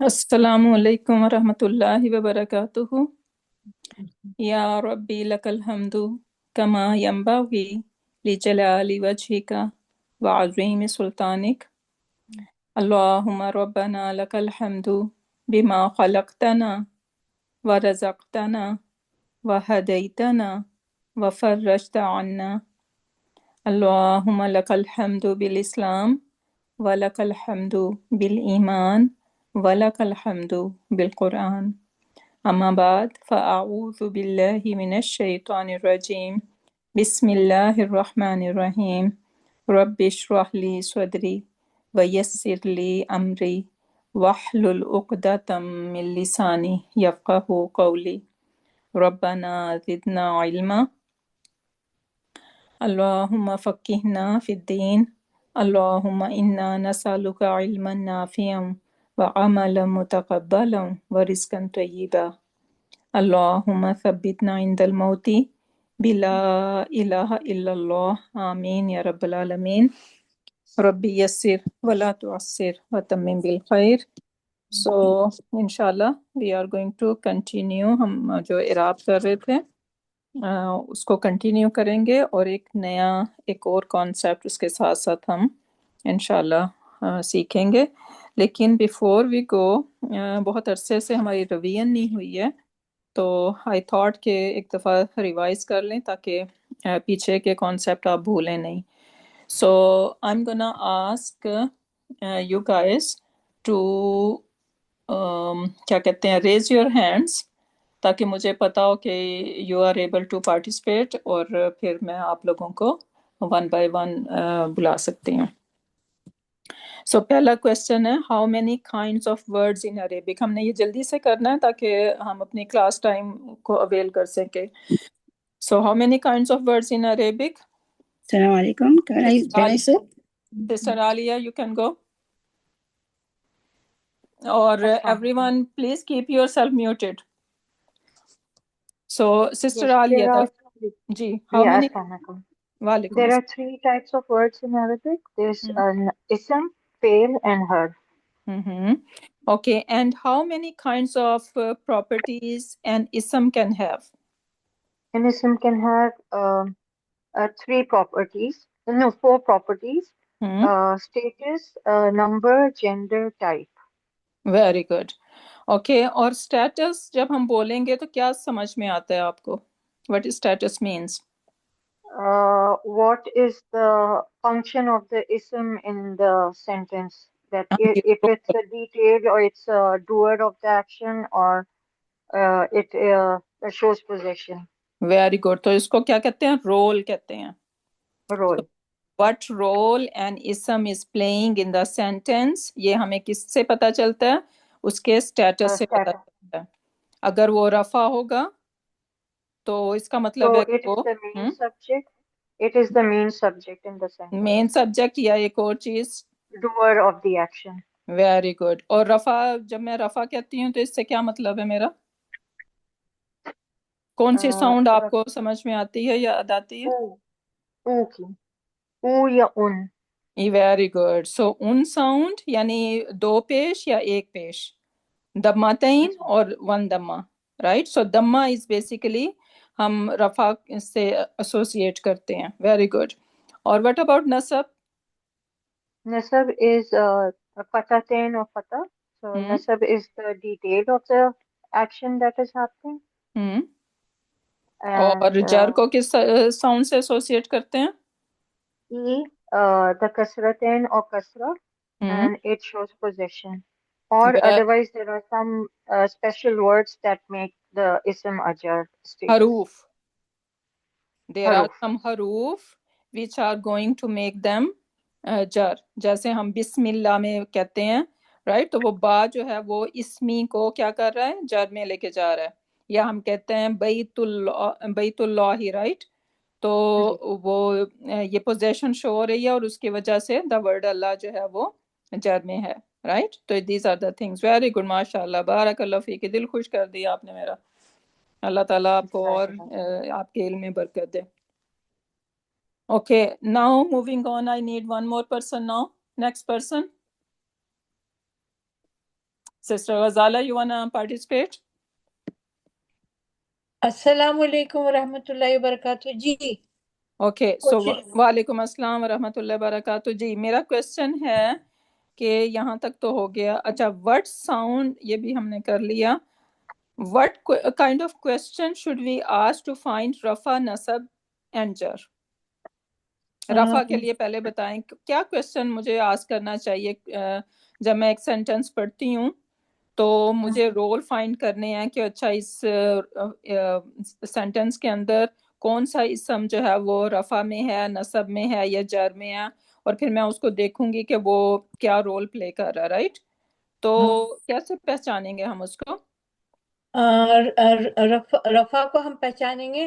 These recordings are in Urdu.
السلام علیکم ورحمۃ اللہ وبرکاتہ یا ربی لک الحمد کما ینبغی لجلال وجهک وعظیم سلطانک اللہم ربنا لک الحمد بما خلقتنا ورزقتنا وہدیتنا وفرجت عنا اللہم لک الحمد بالاسلام ولک الحمد بالایمان ولک الحمد بالقرآن اما بعد فاعوذ باللہ من الشیطان الرجیم بسم اللہ الرحمن الرحیم رب اشرح لی صدری ویسر لی امری واحلل عقدۃ من لسانی یفقہوا قولی ربنا زدنا علما اللہم فقہنا فی الدین اللہم انا نسألک علما نافعا وعملا متقبلا ورزقا طیبا اللہم ثبتنا عند الموت بلا الہ الا اللہ آمین یا رب العالمین ربی یسر ولا تعسر وتمم بالخیر. So انشاءاللہ we are going to continue. ہم جو اعراب کر رہے تھے اس کو کنٹینیو کریں گے اور ایک اور کانسیپٹ اس کے ساتھ ساتھ ہم انشاءاللہ سیکھیں گے. لیکن بیفور وی گو بہت عرصے سے ہماری ریویژن نہیں ہوئی ہے تو آئی تھاٹ کہ ایک دفعہ ریوائز کر لیں تاکہ پیچھے کے کانسیپٹ آپ بھولیں نہیں. So I am gonna ask you guys to کیا کہتے ہیں ریز یور ہینڈس تاکہ مجھے پتا ہو کہ you are able to participate اور پھر میں آپ لوگوں کو ون بائی ون بلا سکتی ہوں. سو پہلا کوشچن ہے how many kinds of words in Arabic. ہم نے یہ جلدی سے کرنا ہے تاکہ ہم اپنی کلاس ٹائم کو اویل کر سکیں. So how many kinds of words in Arabic. السلام علیکم. Can I say? Sister Aliya you can go. اور every one please keep yourself muted. So sister Aliya ji how many. وعلیکم There are three types of words in Arabic. There's an ism, fail, and her. Mm-hmm. Okay, and how many kinds of properties an ism can have? An ism can have four properties. Status, number, gender, type. Very good. Okay, اور status جب ہم بولیں گے تو کیا سمجھ میں آتا ہے آپ کو؟ What is status means? What is the function of the ism in the sentence? That if it's a detail or it's a doer of the action or it shows possession. Very good. تو اس کو کیا کہتے ہیں؟ رول کہتے ہیں. Role. What role an ism is playing in the sentence یہ ہمیں کس سے پتہ چلتا ہے؟ اس کے اسٹیٹس سے پتہ چلتا ہے. اگر وہ رفع ہوگا تو اس کا مطلب ہے وہ it is the main subject in the sentence. Main subject یا ایک اور چیز doer of the action. Very good. اور رفع جب میں رفع کہتی ہوں تو اس سے کیا مطلب ہے میرا؟ کون سی ساؤنڈ آپ کو سمجھ میں آتی ہے یا یاد آتی ہے؟ او کی او یا ان. Very good. So in sound یعنی دو پیش یا ایک پیش، دمتین اور ون دمہ، رائٹ. سو دمہ از بیسیکلی ہم رفع سے ایسوسیٹ کرتے ہیں. Very good. اور what about نصب؟ نصب is فتحتین or فتح. So نصب is the detail of the action that is happening. اور جر کو کس ساؤنڈ سے ایسوسیٹ کرتے ہیں؟ the kasratain or kasra and it shows possession. Or otherwise there are some special words that make the ism a jar status. حروف. There are some حروف which are going to make them jar. جیسے ہم بسم اللہ میں کہتے ہیں رائٹ، تو وہ با جو ہے وہ اسمی کو کیا کر رہا ہے؟ جر میں لے کے جا رہا ہے. یا ہم کہتے ہیں بیت اللہ رائٹ، تو وہ یہ پوزیشن شو ہو رہی ہے اور اس کی وجہ سے دا ورڈ اللہ جو ہے وہ جر میں ہے رائٹ. تو these are the things. Very good ماشاء اللہ، بارک اللہ فیک. دل خوش کر دیا آپ نے میرا. اللہ تعالیٰ آپ کو اور آپ کے علم میں برکت دے. Okay now moving on. I need one more person now. Next person. Sister Ghazala, you wanna participate? السلام علیکم ورحمۃ اللہ وبرکاتہ جی. اوکے سو وعلیکم السلام ورحمۃ اللہ وبرکاتہ. جی میرا کوشچن ہے کہ یہاں تک تو ہو گیا. اچھا وٹ ساؤنڈ یہ بھی ہم نے کر لیا. What kind of question should we ask to find رفع نصب اینڈ جر؟ رفع کے لیے پہلے بتائیں کیا کوشچن مجھے آسک کرنا چاہیے. جب میں ایک سینٹنس پڑھتی ہوں تو مجھے رول فائنڈ کرنے ہیں کہ اچھا اس سینٹنس کے اندر کون سا اسم جو ہے وہ رفع میں ہے، نصب میں ہے یا جر میں ہے، اور پھر میں اس کو دیکھوں گی کہ وہ کیا رول پلے کر رہا ہے. رائٹ؟ تو کیسے پہچانیں گے ہم اس کو؟ رفع کو ہم پہچانیں گے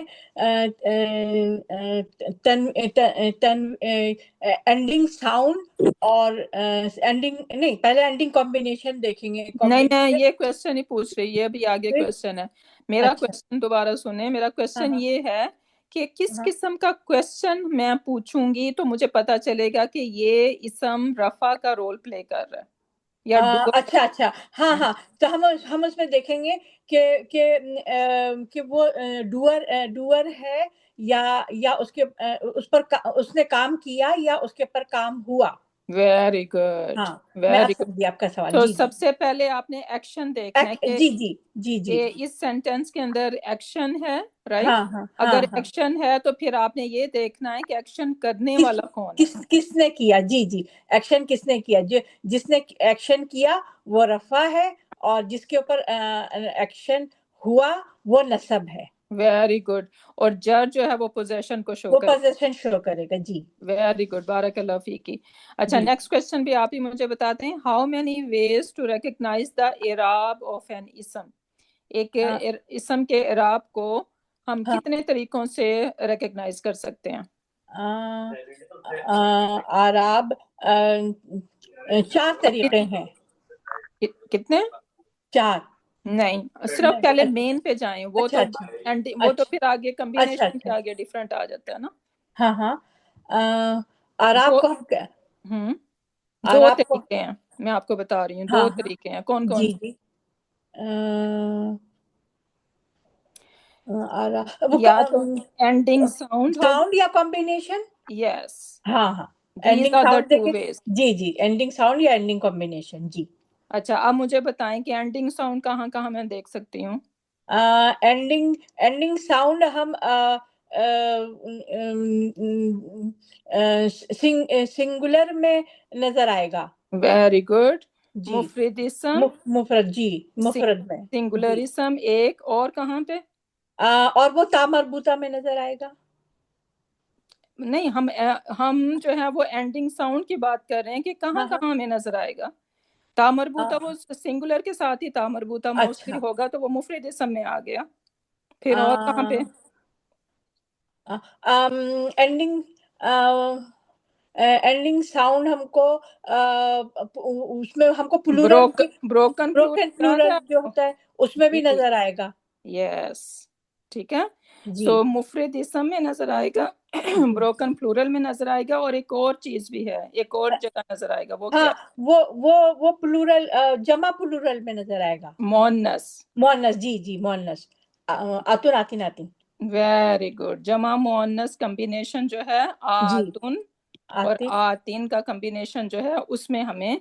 اینڈنگ ساؤنڈ اور اینڈنگ نہیں، پہلے اینڈنگ کمبینیشن دیکھیں گے. نہیں یہ کوشچن ہی پوچھ رہی ہے، ابھی آگے کوشچن ہے. میرا اچھا کوشچن دوبارہ سنیں. میرا کوشچن یہ ہے کہ کس قسم کا کوشچن میں پوچھوں گی تو مجھے پتا چلے گا کہ یہ اسم رفع کا رول پلے کر رہا ہے یا اچھا ہاں تو ہم اس میں دیکھیں گے کہ وہ ڈوور ہے یا اس نے کام کیا یا اس کے پر کام ہوا. ویری گڈ ہاں میں ویری گڈ. سمجھی آپ کا سوال. تو جی سب سے پہلے آپ نے ایکشن دیکھنا ہے کہ جی اس سینٹینس کے اندر ایکشن ہے. رائٹ؟ ہاں اگر ایکشن ہے تو پھر آپ نے یہ دیکھنا ہے کہ ایکشن کرنے والا کون ہے. کس نے کیا. جی ایکشن کس نے کیا. جس نے ایکشن کیا وہ رفع ہے اور جس کے اوپر ایکشن ہوا وہ نصب ہے. Very good. اور جر جو ہے وہ پوزیشن کو شو وہ کرے. پوزیشن شو کرے گا. جی ویری گڈ. بارک اللہ فیکی. اچھا جی. نیکسٹ کوشچن بھی آپ ہی مجھے بتاتے ہیں. How many ways to recognise the اعراب آف این اسم؟ ایک اسم کے اعراب کو ہم کتنے طریقوں سے ریکگنائز کر سکتے ہیں؟ اعراب 4 طریقے ہیں. کتنے؟ 4. نہیں صرف پہلے مین پہ جائیں. وہ تو پھر آگے کمبینیشن کے آگے ڈیفرنٹ آ جاتا ہے نا. ہاں اعراب کو ہم دو طریقے ہیں. میں آپ کو بتا رہی ہوں 2 طریقے ہیں. کون کون؟ جی یا تو اینڈنگ ساؤنڈ یا کمبینیشن. یس ہاں these ending are the sound 2 دیکھیں. ways. جی اینڈنگ ساؤنڈ یا اینڈنگ کمبینیشن. جی اچھا اب مجھے بتائیں کہ اینڈنگ ساؤنڈ کہاں کہاں میں دیکھ سکتی ہوں؟ اینڈنگ ساؤنڈ ہم سنگولر میں نظر آئے گا. Very good. جی مفرد اسم مفرد. جی مفرد میں. سنگولر اسم ایک. اور کہاں پہ؟ اور وہ تا مربوطہ میں نظر آئے گا. نہیں ہم جو ہے وہ اینڈنگ ساؤنڈ کی بات کر رہے ہیں کہ کہاں کہاں ہمیں نظر آئے گا. تا مربوطہ وہ سنگولر کے ساتھ ہی تا مربوطہ موسٹلی ہوگا تو وہ مفرد اسم میں آ گیا. پھر اور کہاں پہ؟ اینڈنگ ساؤنڈ ہم کو اس میں ہم کو بروکن پلورل جو ہوتا ہے اس میں بھی نظر آئے گا. یس ٹھیک ہے. سو مفرد اسم میں نظر آئے گا، بروکن پلورل میں نظر آئے گا، اور ایک اور چیز بھی ہے، ایک اور جگہ نظر آئے گا. وہ کیا؟ وہ پلورل جمع پلورل میں نظر آئے گا. مؤنث. جی مؤنث. آتن آتین آتین. Very good. جمع مؤنث کمبینیشن جو ہے آتن اور آتین کا کمبینیشن جو ہے اس میں ہمیں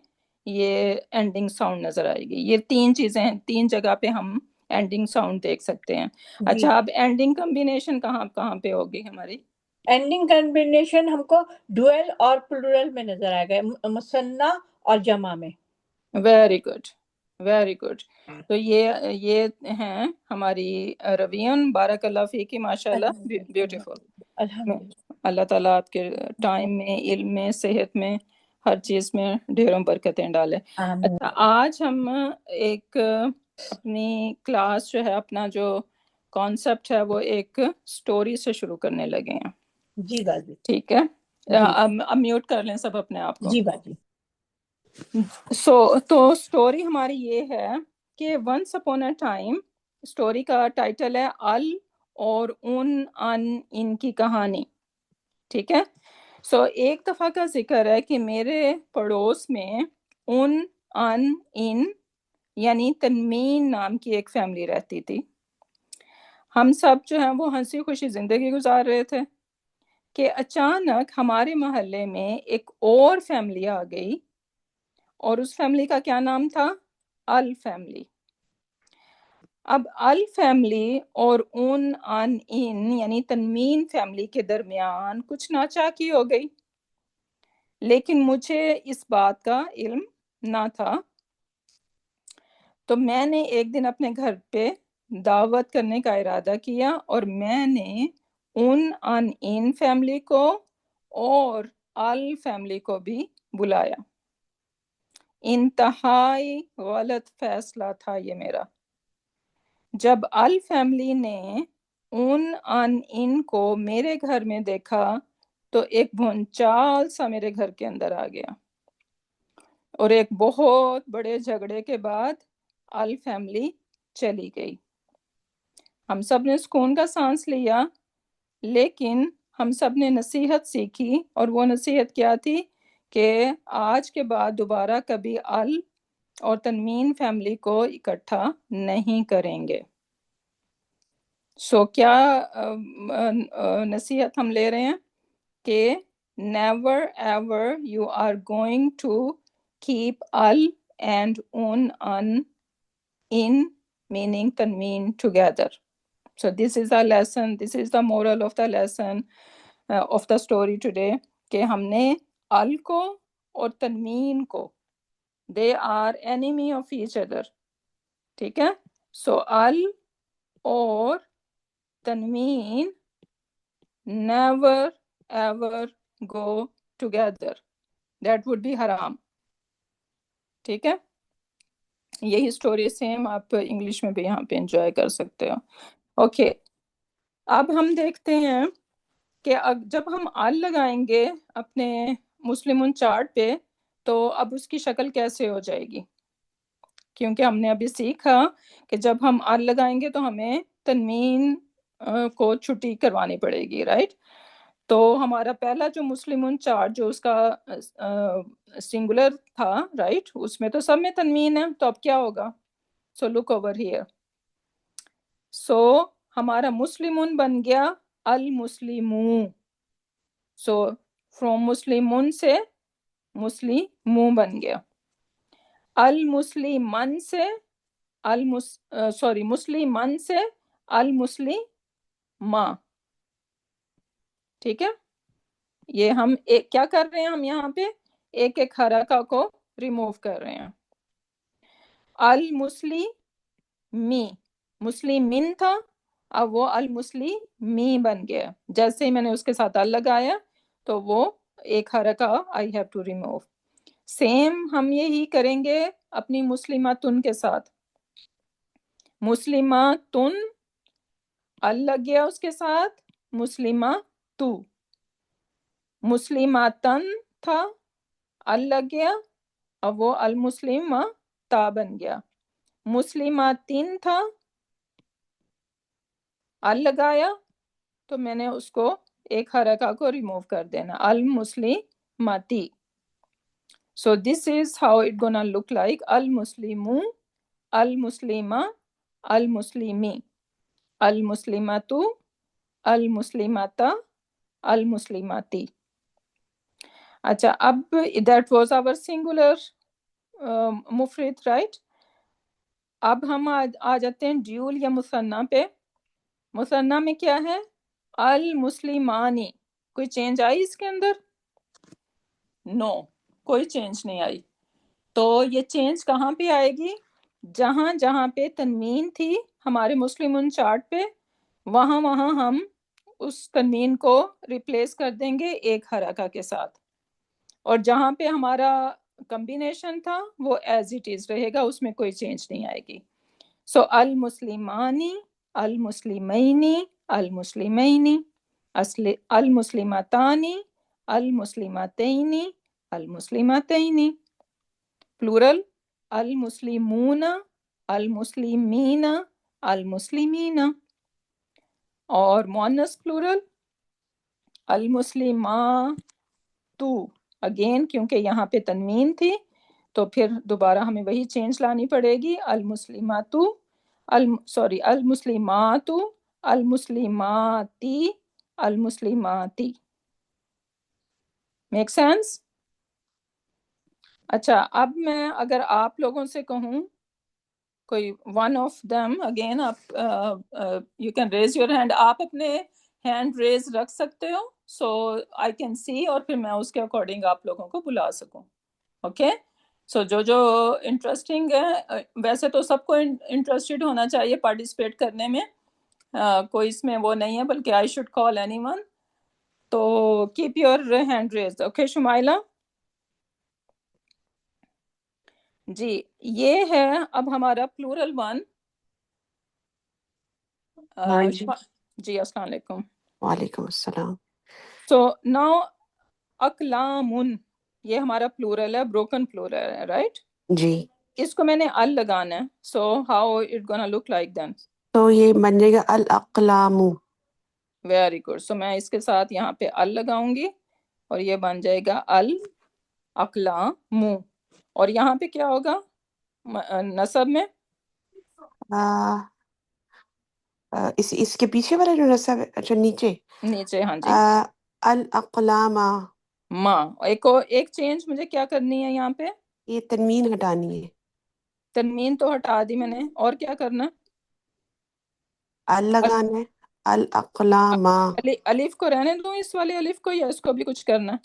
یہ اینڈنگ ساؤنڈ نظر آئے گی. یہ 3 چیزیں ہیں، 3 جگہ پہ ہم اینڈنگ ساؤنڈ دیکھ سکتے ہیں. اچھا اب اینڈنگ کمبینیشن کہاں پہ ہوگی ہماری؟ اینڈنگ کمبینیشن ہم کو ڈوئل اور پلورل میں نظر آئے گا، مثنیٰ اور جمع میں. Very good very good. تو یہ ہیں ہماری رویون. بارک اللہ فیکی. ماشاء اللہ بیوٹیفل. اللہ تعالیٰ آپ کے ٹائم میں، علم میں، صحت میں، ہر چیز میں ڈھیروں برکتیں ڈالے. اچھا آج ہم ایک اپنی کلاس جو ہے، اپنا جو کانسیپٹ ہے وہ ایک سٹوری سے شروع کرنے لگے ہیں. جی باجی ٹھیک ہے. اب میوٹ کر لیں سب اپنے آپ کو. جی باجی. تو سٹوری ہماری یہ ہے کہ once upon a time. Story کا ٹائٹل ہے ال اور ان کی کہانی. ٹھیک ہے. ایک دفعہ کا ذکر ہے کہ میرے پڑوس میں ان یعنی تنمین نام کی ایک فیملی رہتی تھی. ہم سب جو ہیں وہ ہنسی خوشی زندگی گزار رہے تھے کہ اچانک ہمارے محلے میں ایک اور فیملی آ گئی، اور اس فیملی کا کیا نام تھا؟ ال فیملی. اب ال فیملی اور ان یعنی تنمین فیملی کے درمیان کچھ ناچاکی ہو گئی، لیکن مجھے اس بات کا علم نہ تھا. تو میں نے ایک دن اپنے گھر پہ دعوت کرنے کا ارادہ کیا، اور میں نے ان فیملی کو اور ال فیملی کو بھی بلایا. انتہائی غلط فیصلہ تھا یہ میرا. جب ال فیملی نے ان کو میرے گھر میں دیکھا تو ایک بھونچال سا میرے گھر کے اندر آ گیا، اور ایک بہت بڑے جھگڑے کے بعد ال فیملی چلی گئی. ہم سب نے سکون کا سانس لیا، لیکن ہم سب نے نصیحت سیکھی، اور وہ نصیحت کیا تھی کہ آج کے بعد دوبارہ کبھی ال اور تنمین فیملی کو اکٹھا نہیں کریں گے. سو کیا نصیحت ہم لے رہے ہیں کہ never ever you are going to keep al and in meaning tanween together. So this is a lesson, this is the moral of the lesson of the story today, کہ ہم نے ال کو اور تنوین کو they are enemy of each other. ٹھیک ہے؟ سو ال اور تنوین never ever go together. That would be haram. ٹھیک ہے؟ یہی سٹوری سیم آپ انگلش میں بھی یہاں پہ انجوائے کر سکتے ہو. اوکے، اب ہم دیکھتے ہیں کہ جب ہم ال لگائیں گے اپنے مسلمون چارٹ پہ تو اب اس کی شکل کیسے ہو جائے گی، کیونکہ ہم نے ابھی سیکھا کہ جب ہم ال لگائیں گے تو ہمیں تنوین کو چھٹی کروانی پڑے گی، رائٹ؟ تو ہمارا پہلا جو مسلمون چارٹ جو اس کا سنگولر تھا، رائٹ، اس میں تو سب میں تنوین ہے، تو اب کیا ہوگا؟ سو لک اوور ہیئر. سو ہمارا مسلمون بن گیا المسلموں. سو فرام مسلمون سے مسلموں بن گیا. المسلمن سے مسلمن سے المسلمہ. ٹھیک ہے؟ یہ ہم کیا کر رہے ہیں، ہم یہاں پہ ایک ایک حرکہ کو ریموو کر رہے ہیں. المسلمی، مسلمین تھا، اب وہ المسلمی بن گیا. جیسے ہی میں نے اس کے ساتھ ال لگایا تو وہ ایک حرکہ I have to remove. Same ہم یہی کریں گے اپنی مسلماتن کے ساتھ. مسلماتن ال لگ گیا اس کے ساتھ، مسلماتو. مسلماتن تھا، ال لگ گیا، اب وہ المسلمہ تا بن گیا. مسلماتین تھا، ال لگایا تو میں نے اس کو ایک حرکہ کو ریموو کر دینا، المسلماتی. So this is how it gonna look like. المسلمو، المسلمہ، المسلمی، المسلماتو، المسلماتا، المسلماتی. اچھا، اب that was our singular مفرد، رائٹ؟ اب ہم آ جاتے ہیں ڈیول یا مثنیٰ پہ. مثنیٰ میں کیا ہے؟ المسلمانی. کوئی چینج آئی اس کے اندر؟ نو، کوئی چینج نہیں آئی. تو یہ چینج کہاں پہ آئے گی؟ جہاں جہاں پہ تنوین تھی ہمارے مسلمون چارٹ پہ، وہاں ہم اس تنوین کو ریپلیس کر دیں گے ایک حرکہ کے ساتھ. اور جہاں پہ ہمارا کمبینیشن تھا وہ ایز اٹ از رہے گا، اس میں کوئی چینج نہیں آئے گی. سو المسلمانی، المسلمینی، المسلمینی، المسلمتانی، المسلمتینی، المسلمتینی. پلورل المسلمون، المسلمین، المسلمین. اور مؤنث پلورل المسلماتو. اگین کیونکہ یہاں پہ تنوین تھی تو پھر دوبارہ ہمیں وہی چینج لانی پڑے گی، المسلمات، المسلمات، المسلماتی، المسلماتی. Make sense? اچھا اب میں اگر آپ لوگوں سے کہوں کوئی ون آف دیم اگین، آپ you can raise your hand, آپ اپنے ہینڈ ریز رکھ سکتے ہو سو آئی کین سی، اور پھر میں اس کے اکارڈنگ آپ لوگوں کو بلا سکوں. اوکے سو جو انٹرسٹنگ ہے، ویسے تو سب کو انٹرسٹڈ ہونا چاہیے پارٹیسپیٹ کرنے میں، کوئی اس میں وہ نہیں ہے، بلکہ I should call anyone. تو keep your hand raise. Okay Shumaila ji, یہ ہے اب ہمارا پلورل ون. ہاں جی، جی السلام علیکم. وعلیکم السلام. سو ناؤ اقلامن، یہ ہمارا پلورل ہے، بروکن پلورل ہے، رائٹ؟ جی، اس کو میں نے ال لگانا ہے، so how it gonna look like then? تو یہ بن جائے گا الاقلام. Very good. سو میں اس کے ساتھ یہاں پہ ال لگاؤں گی اور یہ بن جائے گا الاقلام. اور یہاں پہ کیا ہوگا نصب میں؟ اس کے پیچھے والا جو نصب ہے، اچھا نیچے نیچے، ہاں جی، الاقلام. ماں. ایک چینج مجھے کیا کرنی ہے یہاں پہ؟ یہ تنوین ہٹانی ہے. تنوین تو ہٹا دی میں نے، اور کیا کرنا؟ ال لگانا ہے، الاقلام. الف کو رہنے دوں اس والے الف کو، یا اس کو بھی کچھ کرنا؟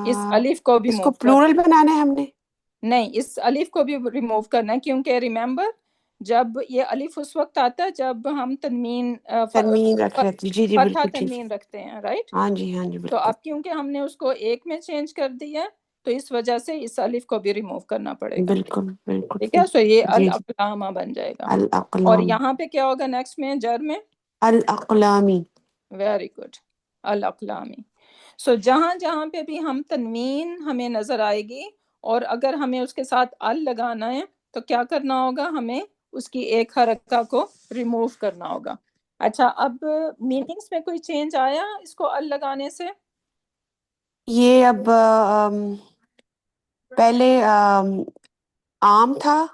اس الف کو بھی اس موو کو کر، پلورل بنانا ہے ہم نے. نہیں اس الف کو بھی ریموو کرنا ہے، کیونکہ ریممبر جب یہ الف اس وقت آتا ہے جب ہم تنوین تنوین رکھ رہے تھے. جی جی فتحہ بالکل ٹھیک. تنوین رکھتے ہیں، رائٹ؟ ہاں جی ہاں جی تو بالکل. اب کیونکہ ہم نے اس کو ایک میں چینج کر دیا ہے تو اس وجہ سے اس الف کو بھی ریموو کرنا پڑے گا. بالکل بالکل ٹھیک ہے، سو یہ جی جی. الاقلامہ بن جائے گا. اور الاقلام، یہاں پہ کیا ہوگا نیکسٹ میں، جر میں؟ الاقلامی. Very good, الاقلامی. سو جہاں جہاں پہ بھی ہم تنوین ہمیں نظر آئے گی اور اگر ہمیں اس کے ساتھ ال لگانا ہے تو کیا کرنا ہوگا؟ ہمیں اس کی ایک حرکہ کو ریموو کرنا ہوگا. اچھا اب میننگز میں کوئی چینج آیا اس کو ال لگانے سے؟ یہ اب پہلے عام تھا،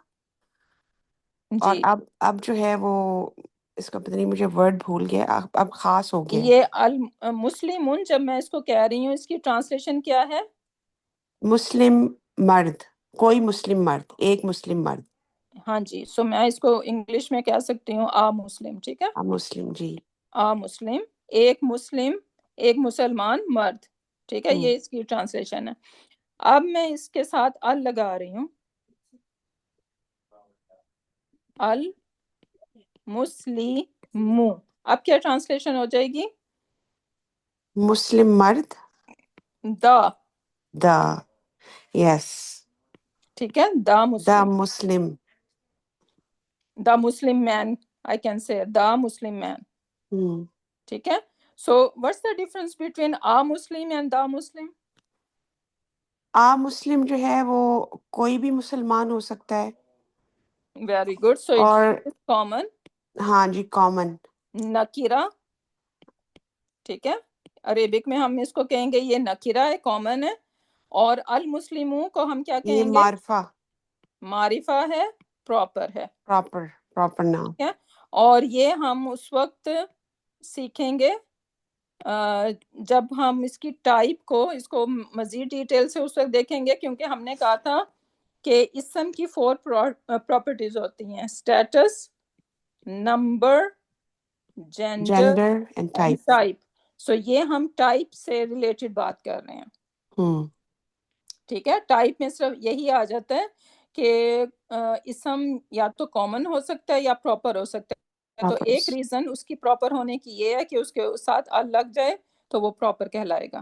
اور جی، اب جو ہے وہ اس کا پتہ نہیں، مجھے ورڈ بھول گیا، اب خاص ہو گیا ہے. یہ المسلمون جب میں اس کو کہہ رہی ہوں اس کی ٹرانسلیشن کیا ہے؟ مسلم مرد، کوئی مسلم مرد، ایک مسلم مرد. ہاں جی، سو میں اس کو انگلش میں کہہ سکتی ہوں آ مسلم. ٹھیک ہے، مسلم جی. آ مسلم، مسلم، ایک مسلمان مرد. ٹھیک ہے، یہ اس کی ٹرانسلیشن ہے. اب میں اس کے ساتھ ال لگا رہی ہوں، المسلم. اب کیا ٹرانسلیشن ہو جائے گی؟ مسلم مرد، دا. یس، ٹھیک ہے، دا مسلم، مسلم. دا مسلم مین، آئی کین سے دا مسلم مین. ٹھیک ہے، so what's the difference between a مسلم اینڈ دا مسلم؟ مسلم جو ہے وہ کوئی بھی مسلمان ہو سکتا ہے. Very good. سو اور اٹ کامن، ہاں جی کامن. نکیرہ. ٹھیک ہے، عربک میں ہم اس کو کہیں گے یہ نکیرہ ہے، کامن ہے. اور المسلموں کو ہم کیا یہ کہیں گے؟ معرفہ، معرفہ ہے، پراپر ہے. پراپر نام. ٹھیک ہے، اور یہ ہم اس وقت سیکھیں گے جب ہم اس کی ٹائپ کو، اس کو مزید ڈیٹیل سے اس وقت دیکھیں گے، کیونکہ ہم نے کہا تھا کہ اسم کی 4 پراپرٹیز ہوتی ہیں: status, number, gender gender and and type. Type. سو یہ ہم ٹائپ سے ریلیٹڈ بات کر رہے ہیں. ٹھیک ہے، ٹائپ میں صرف یہی آ جاتا ہے کہ اسم یا تو کامن ہو سکتا ہے یا پراپر ہو سکتا ہے. تو ایک ریزن اس کی پراپر ہونے کی یہ ہے کہ اس کے ساتھ ال لگ جائے تو وہ پراپر کہلائے گا.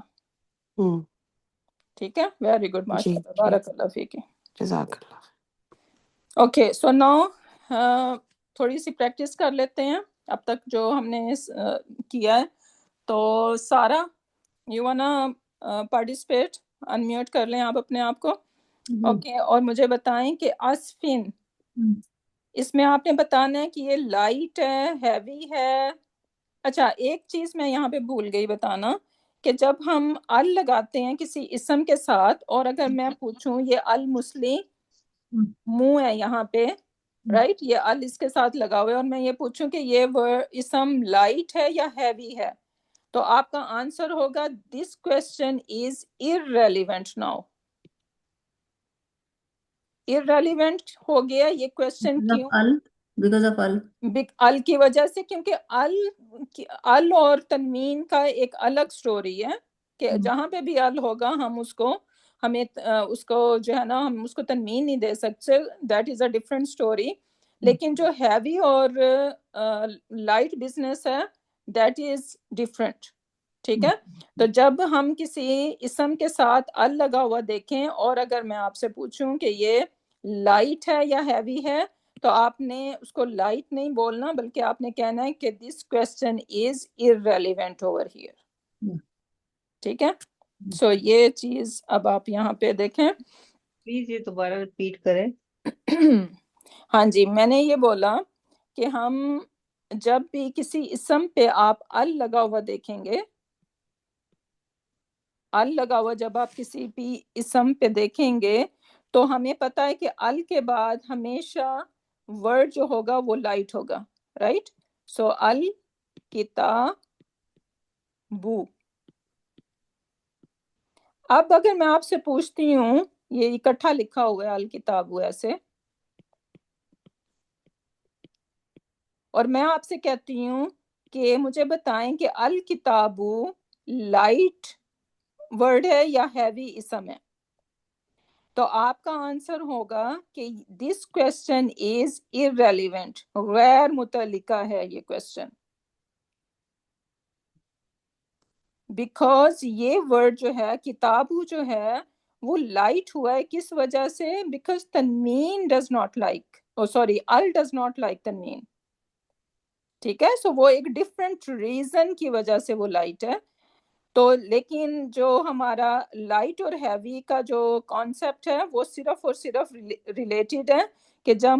ٹھیک ہے، ویری گڈ، ماشاء اللہ، بارک اللہ فیک. جزاک اللہ. اوکے سو ناؤ تھوڑی سی پریکٹس کر لیتے ہیں اب تک جو ہم نے کیا ہے. تو سارا یو وانا پارٹیسپیٹ؟ انمیوٹ کر لیں آپ اپنے آپ کو. اوکے، اور مجھے بتائیں کہ اسفن، اس میں آپ نے بتانا ہے کہ یہ لائٹ ہے، ہیوی ہے. اچھا ایک چیز میں یہاں پہ بھول گئی بتانا کہ جب ہم ال لگاتے ہیں کسی اسم کے ساتھ، اور اگر میں پوچھوں یہ المسلم منہ ہے یہاں پہ، رائٹ، یہ ال اس کے ساتھ لگا ہوا ہے، اور میں یہ پوچھوں کہ یہ اسم لائٹ ہے یا ہیوی ہے، تو آپ کا آنسر ہوگا this question is irrelevant now. irrelevant ہو گیا یہ کوشچن کیوں؟ because of al. ال کی وجہ سے، کیونکہ ال اور تنوین کا ایک الگ سٹوری ہے، کہ جہاں پہ بھی ال ہوگا ہمیں اس کو جو ہے نا ہم اس کو تنوین نہیں دے سکتے، that is a different story. لیکن جو ہیوی اور لائٹ بزنس ہے دیٹ از ڈفرینٹ. ٹھیک ہے، تو جب ہم کسی اسم کے ساتھ ال لگا ہوا دیکھیں، اور اگر میں آپ سے پوچھوں کہ یہ لائٹ ہے یا ہیوی ہے، تو آپ نے اس کو لائٹ نہیں بولنا، بلکہ آپ نے کہنا ہے کہ this question is irrelevant over here. ٹھیک ہے، سو یہ چیز اب آپ یہاں پہ دیکھیں. پلیز یہ دوبارہ ریپیٹ کریں. ہاں جی، میں نے یہ بولا کہ ہم جب بھی کسی اسم پہ آپ ال لگا ہوا دیکھیں گے، ال لگا ہوا جب آپ کسی بھی اسم پہ دیکھیں گے، تو ہمیں پتا ہے کہ ال کے بعد ہمیشہ ورڈ جو ہوگا وہ لائٹ ہوگا، رائٹ. سو الکتابو. اب اگر میں آپ سے پوچھتی ہوں، یہ اکٹھا لکھا ہوا ہے الکتابو ایسے، اور میں آپ سے کہتی ہوں کہ مجھے بتائیں کہ الکتابو لائٹ ورڈ ہے یا ہیوی اسم ہے، تو آپ کا آنسر ہوگا کہ دس کوشچن از irrelevant، غیر متعلقہ ہے یہ کوشچن، بیکاز یہ ورڈ جو ہے کتابو جو ہے وہ لائٹ ہوا ہے کس وجہ سے؟ بیکاز تنوین ڈز ناٹ لائک، سوری، ال ڈز ناٹ لائک تنوین. ٹھیک ہے، سو وہ ایک ڈفرینٹ ریزن کی وجہ سے وہ لائٹ ہے. تو لیکن جو ہمارا لائٹ اور ہیوی کا جو کانسیپٹ ہے وہ صرف اور صرف ریلیٹڈ ہے، کہ جب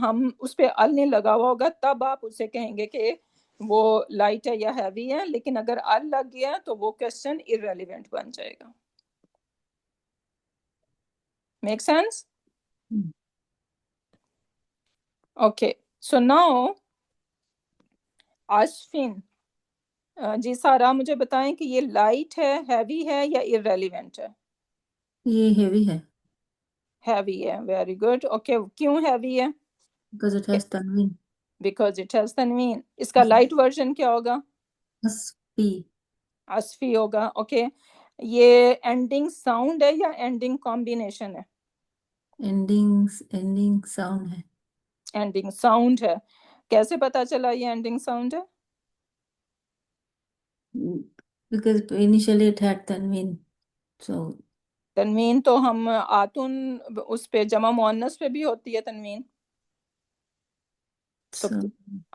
ہم اس پہ ال نہیں لگا ہوا ہوگا تب آپ اسے کہیں گے کہ وہ لائٹ ہے یا ہیوی ہے، لیکن اگر ال لگ گیا تو وہ کوشچن irrelevant بن جائے گا. Make sense? Okay, so now عشفن. جی سارا، مجھے بتائیں کہ یہ لائٹ ہے، ہیوی ہے یا irrelevant ہے؟ یہ ہیوی ہے ہیوی ہے، ویری گڈ. اوکے، کیوں ہیوی ہے؟ because it has tanween. Because it has تنوین. اس کا لائٹ ورژن کیا ہوگا؟ Asfi. عصفی ہوگا. اوکے، یہ اینڈنگ ساؤنڈ ہے یا اینڈنگ کمبینیشن ہے؟ ending sound ہے. اینڈنگ ساؤنڈ ہے. کیسے پتا چلا یہ اینڈنگ ساؤنڈ ہے؟ Because initially it had tanween. So تنوین تو ہم آتن اس پہ جمع مؤنث پہ بھی ہوتی ہے تنوین. So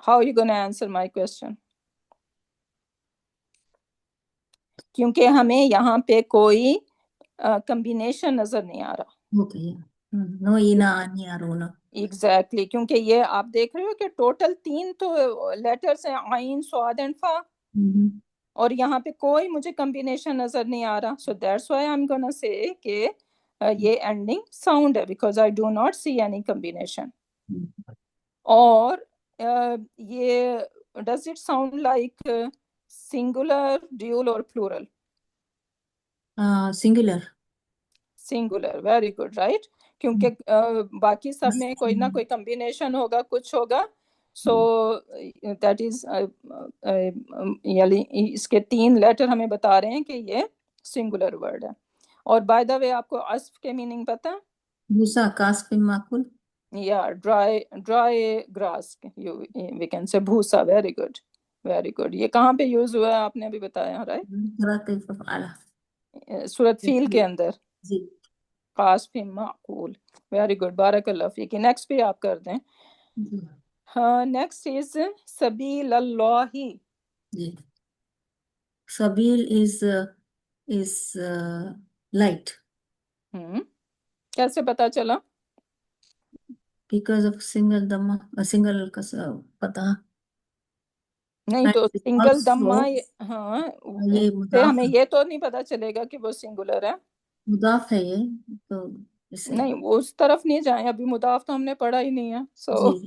how you gonna answer my question؟ کیونکہ ہمیں یہاں پہ کوئی کمبینیشن نظر نہیں آ رہا. okay, yeah. No ina ani aruna. Exactly, کیونکہ یہ آپ دیکھ رہے ہو کہ ٹوٹل 3 تو لیٹرز ہیں، عین، صاد اینڈ فا، اور یہاں پہ کوئی مجھے کمبینیشن نظر نہیں آ رہا. So that's why I am gonna say کہ یہ اینڈنگ ساؤنڈ ہے، because I do not see any combination. اور یہ does it sound like singular, dual اور پلورل؟ Singular. Singular, very good, right. کیونکہ باقی سب میں کوئی نہ کوئی کمبینیشن ہوگا، کچھ ہوگا. سو دیٹ از یعنی اس کے 3 لیٹر ہمیں بتا رہے ہیں کہ یہ سنگولر ورڈ ہے. اور بائی دا وے آپ کو عصف کے میننگ پتہ؟ Busa kasf makul. یا dry grass, we can say بھوسا. Very good, very good. یہ کہاں پہ یوز ہوا ہے آپ نے ابھی بتایا، رائٹ؟ كيف أفعلها. صورت فیل کے اندر، جی. قاسف معقول. ویری گڈ، بارک اللہ فیک. نیکسٹ بھی آپ کر دیں. جی. ہاں، نیکسٹ از سبیل اللہ. جی. Sabil is light کیسے پتا چلا؟ because of single dhamma, a single fatha. نہیں تو And سنگل دمہ also ہاں یہ سے مضاف ہمیں یہ تو نہیں پتا چلے گا کہ وہ سنگولر ہے. مضاف ہے یہ تو اس سے نہیں وہ اس طرف نہیں جائیں، ابھی مضاف تو ہم نے پڑھا ہی نہیں ہے، سو جی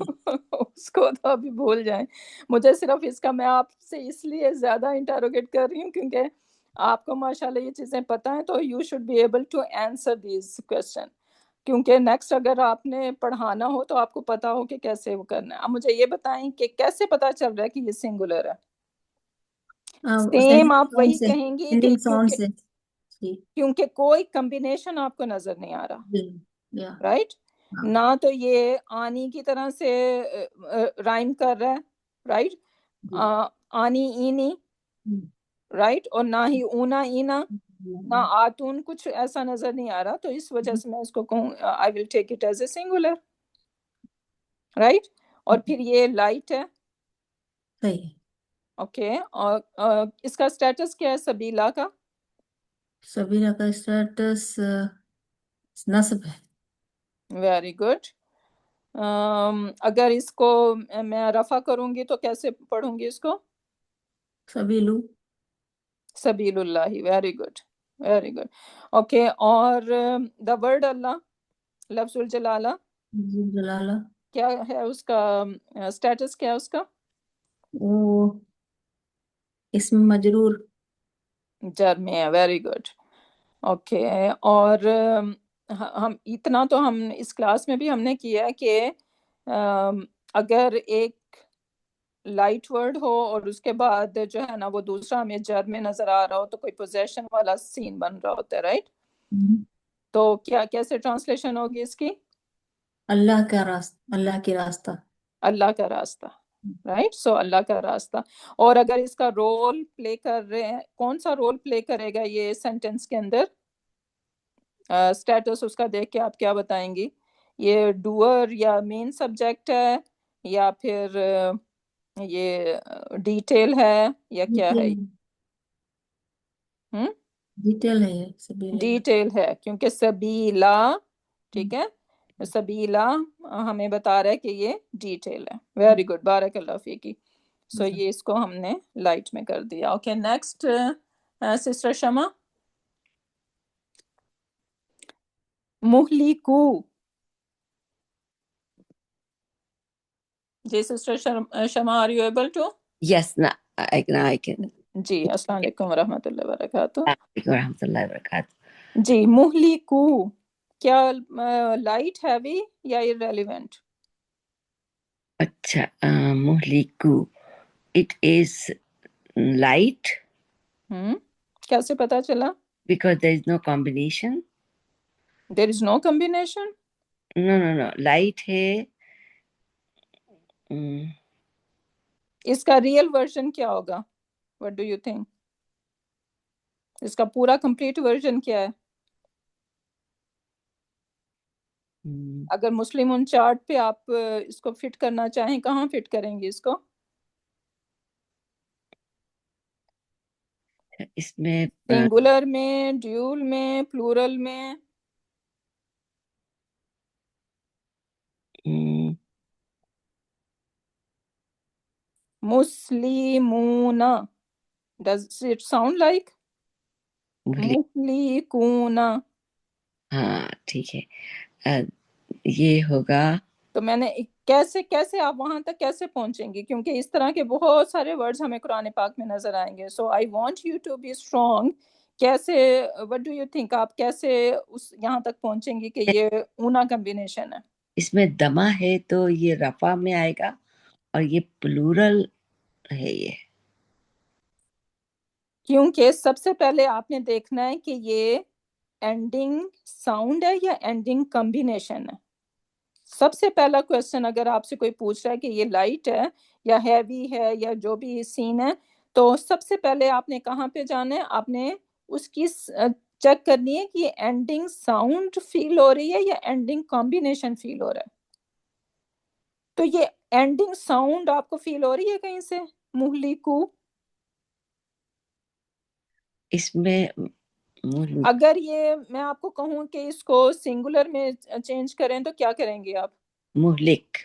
اس کو تو ابھی بھول جائیں. مجھے صرف اس کا میں آپ سے اس لیے زیادہ انٹروگیٹ کر رہی ہوں کیونکہ آپ کو ماشاءاللہ یہ چیزیں پتہ ہیں، تو you should be able to answer these question, کیونکہ نیکسٹ اگر آپ نے پڑھانا ہو تو آپ کو پتہ ہو کہ کیسے وہ کرنا ہے. اب مجھے یہ بتائیں کہ کیسے پتہ چل رہا ہے کہ یہ سنگولر ہے. سیم آپ وہی کہیں گی کہ سینڈنگ ساؤنڈ سے جی کیونکہ کوئی کمبینیشن آپ کو نظر نہیں آ رہا، جی یا رائٹ؟ نہ تو یہ آنی کی طرح سے رائم کر رہا ہے، رائٹ؟ جی آنی اینی، رائٹ؟ اور نہ ہی اونا اینا، نہ آتون، کچھ ایسا نظر نہیں آ رہا، تو اس وجہ سے میں اس کو کہوں I will take it as a singular, right? اور پھر یہ لائٹ ہے، صحیح ہے. اوکے. اور اس کا اسٹیٹس کیا ہے سبیلا کا؟ سبیرہ کا اسٹیٹس نصب ہے. Very good. اگر اس کو میں رفع کروں گی تو کیسے پڑھوں گی اس کو؟ سبیلو سبیل اللہ. Very good, very good. Okay. اور دا ورڈ اللہ، لفظ الجلالہ، جلالہ کیا ہے اس کا اسٹیٹس، کیا ہے اس کا؟ وہ اسم مجرور جر میں ہے. Very good. اوکے. اور ہم اتنا تو ہم اس کلاس میں بھی ہم نے کیا کہ اگر ایک لائٹ ورڈ ہو اور اس کے بعد جو ہے نا وہ دوسرا ہمیں جر میں نظر آ رہا ہو تو کوئی پوزیشن والا سین بن رہا ہوتا ہے، رائٹ؟ تو کیا کیسے ٹرانسلیشن ہوگی اس کی؟ اللہ کا راستہ، اللہ کی راستہ. اللہ کا راستہ، رائٹ؟ سو اللہ کا راستہ. اور اگر اس کا رول پلے کر رہے ہیں، کون سا رول پلے کرے گا یہ سینٹینس کے اندر؟ اسٹیٹس اس کا دیکھ کے آپ کیا بتائیں گی؟ یہ ڈوئر یا مین سبجیکٹ ہے یا پھر یہ ڈیٹیل ہے یا کیا ہے؟ ڈیٹیل ہے یہ سبیل اللہ. ڈیٹیل ہے کیونکہ سبیلا، ٹھیک ہے، سبیلا ہمیں بتا رہا ہے کہ یہ ڈیٹیل ہے. ویری گڈ، بارک اللہ فیکی. سو یہ اس کو ہم نے لائٹ میں کر دیا. اوکے. Next sister Shama. مہلکو. جی sister Shama, are you able to? Yes, now I can. جی السلام علیکم ورحمۃ اللہ وبرکاتہ. Warahmatullahi wabarakatuh. جی مہلکو، کیا لائٹ ہیوی یا irrelevant؟ Acha, muhliku. It is light کیسے پتا چلا؟ because there is no combination. There is no combination. No. Light ہے. اس کا ریئل ورژن کیا ہوگا؟ What do you think? اس کا پورا کمپلیٹ ورژن کیا ہے؟ اگر مسلم ان چارٹ پہ آپ اس کو فٹ کرنا چاہیں کہاں فٹ کریں گے اس کو؟ اس میں سنگولر میں، ڈیول میں، پلورل میں؟ مسلمون، ڈز اٹ ساؤنڈ لائک مہلکون؟ ہاں ٹھیک ہے. یہ ہوگا. تو میں نے کیسے آپ وہاں تک کیسے پہنچیں گے؟ کیونکہ اس طرح کے بہت سارے ورڈز ہمیں قرآن پاک میں نظر آئیں گے. So I want you to be strong. کیسے، وٹ ڈو یو تھنک، آپ کیسے اس یہاں تک پہنچیں گے کہ یہ اونا کمبینیشن ہے؟ اس میں دمہ ہے تو یہ رفع میں آئے گا اور یہ پلورل ہے. یہ کیونکہ سب سے پہلے آپ نے دیکھنا ہے کہ یہ اینڈنگ ساؤنڈ ہے یا اینڈنگ کمبینیشن ہے. سب سے پہلا کویسچن اگر آپ سے کوئی پوچھ رہا ہے کہ یہ لائٹ ہے یا ہیوی ہے یا جو بھی سین ہے، تو سب سے پہلے آپ نے کہاں پہ جانا ہے؟ آپ نے اس کی چیک کرنی ہے کہ یہ اینڈنگ ساؤنڈ فیل ہو رہی ہے یا اینڈنگ کمبینیشن فیل ہو رہا ہے. تو یہ اینڈنگ ساؤنڈ آپ کو فیل ہو رہی ہے کہیں سے؟ مہلکو. اس میں اگر یہ میں آپ کو کہوں کہ اس کو سنگولر میں چینج کریں تو کیا کریں گے آپ؟ مہلک.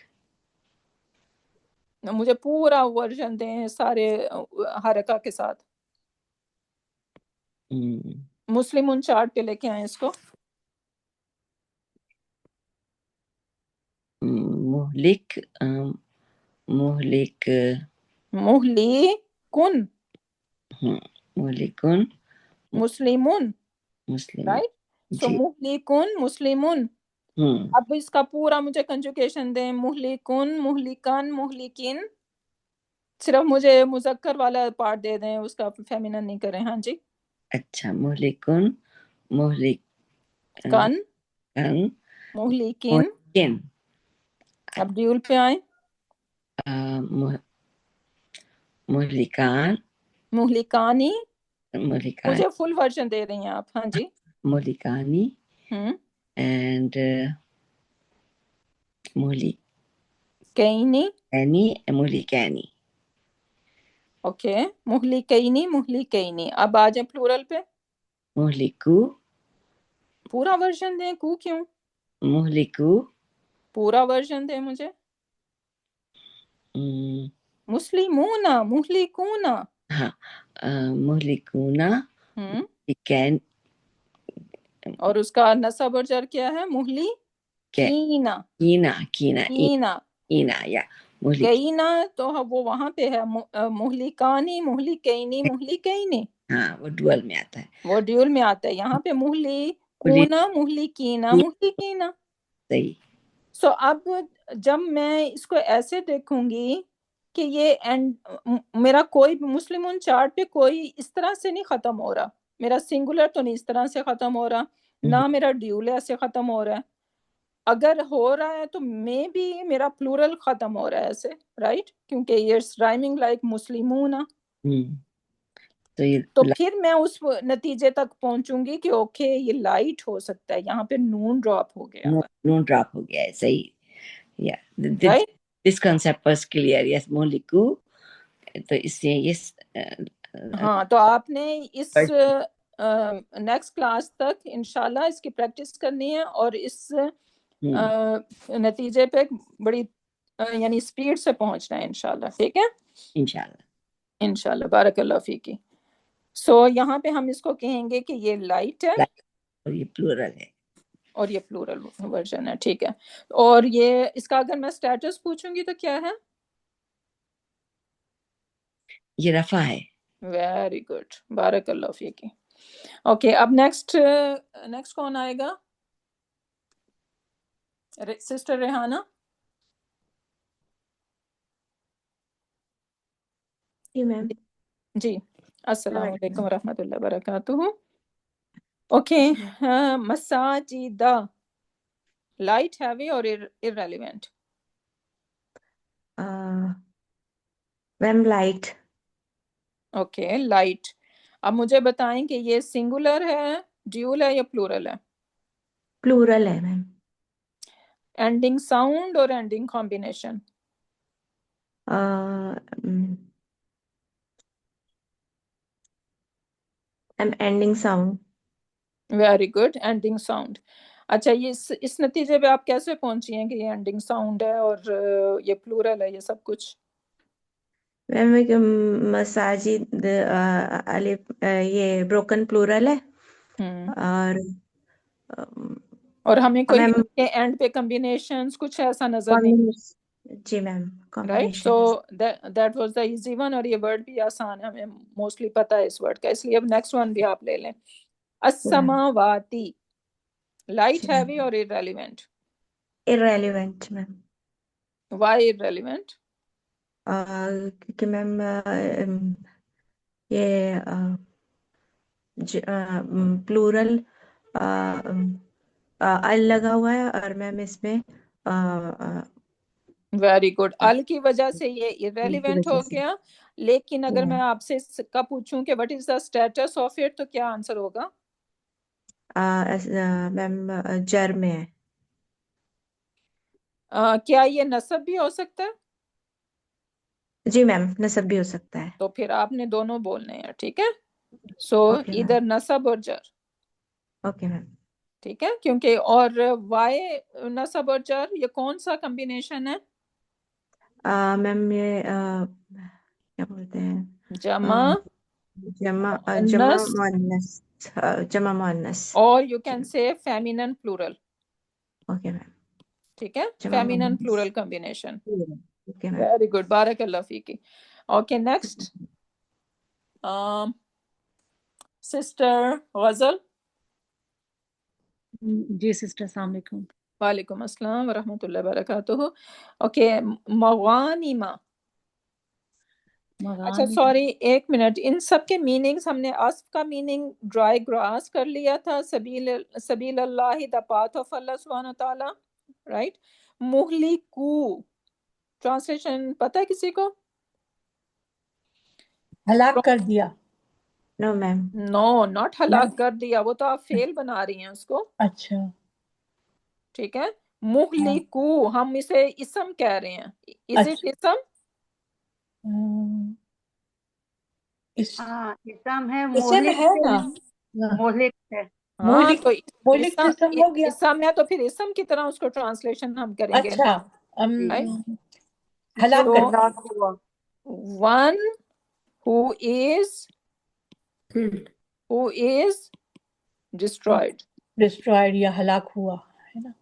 مجھے پورا ورژن دیں سارے حرکہ کے ساتھ. مسلم چارٹ پہ لے کے آئیں اس کو. مہلک مہلک مہلکن مہلکن مسلمون، مسلم. رائٹ. سو جی. مہلکن مسلمون. اب اس کا پورا مجھے کنجوگیشن دیں. مہلکن، مہلکن، مہلکین. صرف مجھے مذکر والا پارٹ دے دیں، اس کا فیمینن نہیں کریں. ہاں جی. اچھا. مہلکن مہلک کن، کن مہلکین. مہلکن. اب ڈیول پہ آئیں. مہلکان مہلکانی. مہلکان مجھے فل ورژن دے رہی ہیں آپ. ہاں جی. مہلکانی اینڈ کینی. مہلکانی. اوکے. مہلکینی، مہلکینی. اب آ جائیں پلورل پہ. مہلکو. پورا ورژن دیں. کو کیوں؟ مہلکو. پورا ورژن دیں مجھے. مسلمون، مہلکون. ہاں. مہلکونا. مہلکین. اور اس کا نصب اور جر کیا ہے؟ مہلکینا. کینا کینا کینا. کینا یا مہلک. کینا تو وہ وہاں پہ ہے. مہلکانی، مہلکینی، مہلکینی. ہاں وہ ڈوئل میں آتا ہے. وہ ڈیول میں آتا ہے. یہاں پہ مہلکونا، مہلکینا، مہلکینا. صحیح. سو اب جب میں اس کو ایسے دیکھوں گی کہ یہ میرا کوئی مسلمون چارٹ پہ کوئی اس طرح سے نہیں ختم ہو رہا. میرا سنگولر تو نہیں اس طرح سے ختم ہو رہا، نہ میرا ڈیول ایسے ختم ہو رہا ہے. اگر ہو رہا ہے تو میں بھی میرا پلورل ختم ہو رہا ہے ایسے، رائٹ؟ کیونکہ یہ رائمنگ لائک مسلمون. تو پھر میں اس نتیجے تک پہنچوں گی کہ اوکے یہ لائٹ ہو سکتا ہے. یہاں پہ نون ڈراپ ہو گیا. نون ڈراپ ہو گیا ہے. صحیح. یا right. This concept was clear. Yes. مہلکو. تو اس سے یس. ہاں تو آپ نے اس نیکسٹ کلاس تک انشاءاللہ اس کی پریکٹس کرنی ہے اور اس نتیجے پہ بڑی یعنی اسپیڈ سے پہنچنا ہے انشاءاللہ. ٹھیک ہے انشاءاللہ. انشاءاللہ. بارک اللہ فیکی. سو یہاں پہ ہم اس کو کہیں گے کہ یہ لائٹ ہے اور یہ پلورل ہے اور یہ پلورل ورژن ہے. ٹھیک ہے. اور یہ اس کا اگر میں سٹیٹس پوچھوں گی تو کیا ہے؟ یہ رفع ہے. Very good. بارک اللہ فیکی. اوکے. اب نیکسٹ کون آئے گا؟ سسٹر ریحانہ. جی میم. جی. السلام علیکم ورحمۃ اللہ وبرکاتہ. اوکے. مساجدہ. لائٹ، ہیوی اور irrelevant. میم لائٹ. اوکے. لائٹ. اب مجھے بتائیں کہ یہ سنگولر ہے، ڈیول ہے یا پلورل ہے؟ پلورل ہے میم. اینڈنگ ساؤنڈ اور ending combination? Ending sound. Very good. Ending sound. اچھا یہ اس نتیجے پہ آپ کیسے پہنچی ہیں کہ یہ اینڈنگ ساؤنڈ ہے اور یہ پلورل ہے یہ سب کچھ؟ میم مساجد یہ بروکن پلورل ہے. اور ہمیں کوئی میم اینڈ پہ کمبینیشنز کچھ ایسا نظر نہیں. جی ma'am right. So that was the easy one. اور یہ ورڈ بھی آسان ہے، ہمیں موسٹلی پتہ ہے اس ورڈ کا، اس لیے اب نیکسٹ ون بھی آپ لے لیں. السماواتی. لائٹ، ہیوی اور irrelevant. irrelevant ma'am. Why irrelevant؟ کیونکہ میم یہ پلورل ال لگا ہوا ہے اور میم اس میں ویری گڈ. ال کی وجہ سے یہ irrelevant ہو گیا. لیکن اگر میں آپ سے کا پوچھوں کہ what is the status of it تو کیا آنسر ہوگا؟ میم جر میں ہے. کیا یہ نصب بھی ہو سکتا ہے؟ جی میم نصب بھی ہو سکتا ہے. تو پھر آپ نے دونوں بولنے ہیں. ٹھیک ہے. سو ادھر نصب اور جر. Okay ma'am. ٹھیک ہے. کیونکہ اور وائی نصب اور جر یہ کون سا کمبینیشن ہے؟ میم یہ کیا بولتے ہیں جمع جمع مؤنث مؤنث جمع مؤنث. اور you can say feminine plural. Okay ma'am. ٹھیک ہے، جمع feminine مؤنث. plural combination. Okay ma'am. Very good. بارک اللہ فیکی. Okay, next. Sister غزل. جی سسٹر السلام علیکم. وعلیکم السلام ورحمۃ اللہ وبرکاتہ. اوکے، مغانیما. اچھا سوری، ایک منٹ، ان سب کے میننگز ہم نے آصف کا میننگ ڈرائی گراس کر لیا تھا، سبیل اللہ دا پاتھ آف اللہ سبحانہ تعالیٰ، رائٹ. مہلکو ٹرانسلیشن پتہ ہے کسی کو؟ ہلاک کر دیا. نو میم. نو، ناٹ ہلاک کر دیا، وہ تو آپ فیل بنا رہی ہیں اس کو. اچھا ٹھیک ہے، مہلکو ہم اسے اسم کہہ رہے ہیں. از اٹ اسم؟ ہاں اسم ہے، اسم مہلک ہے نا. مہلک ہے. ہاں مہلک تو مہلک تو اسم ہو گیا. اسم ہے تو پھر اسم کی طرح اس کو ٹرانسلیشن ہم کریں گے. اچھا Right? ہلاک So, کر ہلاک ہوا. one who is destroyed. Destroyed یا ہلاک ہوا ہے نا.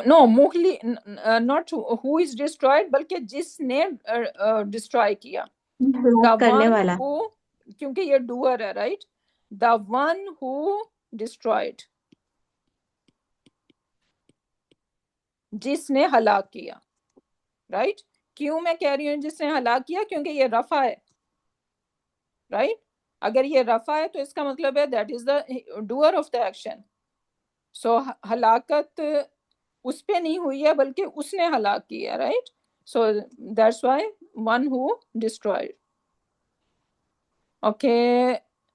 No, not who is destroyed بلکہ جس نے destroy کیا. The کرنے one والا. who، کیونکہ یہ doer ہے، right? The one who destroyed، جس نے ہلاک کیا، رائٹ. کیوں میں کہہ رہی ہوں جس نے ہلاک کیا؟ کیونکہ یہ رفع ہے، رائٹ. اگر یہ رفع ہے تو اس کا مطلب ہے that is the doer of the action. So ہلاکت اس پہ نہیں ہوئی ہے بلکہ اس نے ہلاک کیا، right. So that's Y one who destroyed. Okay,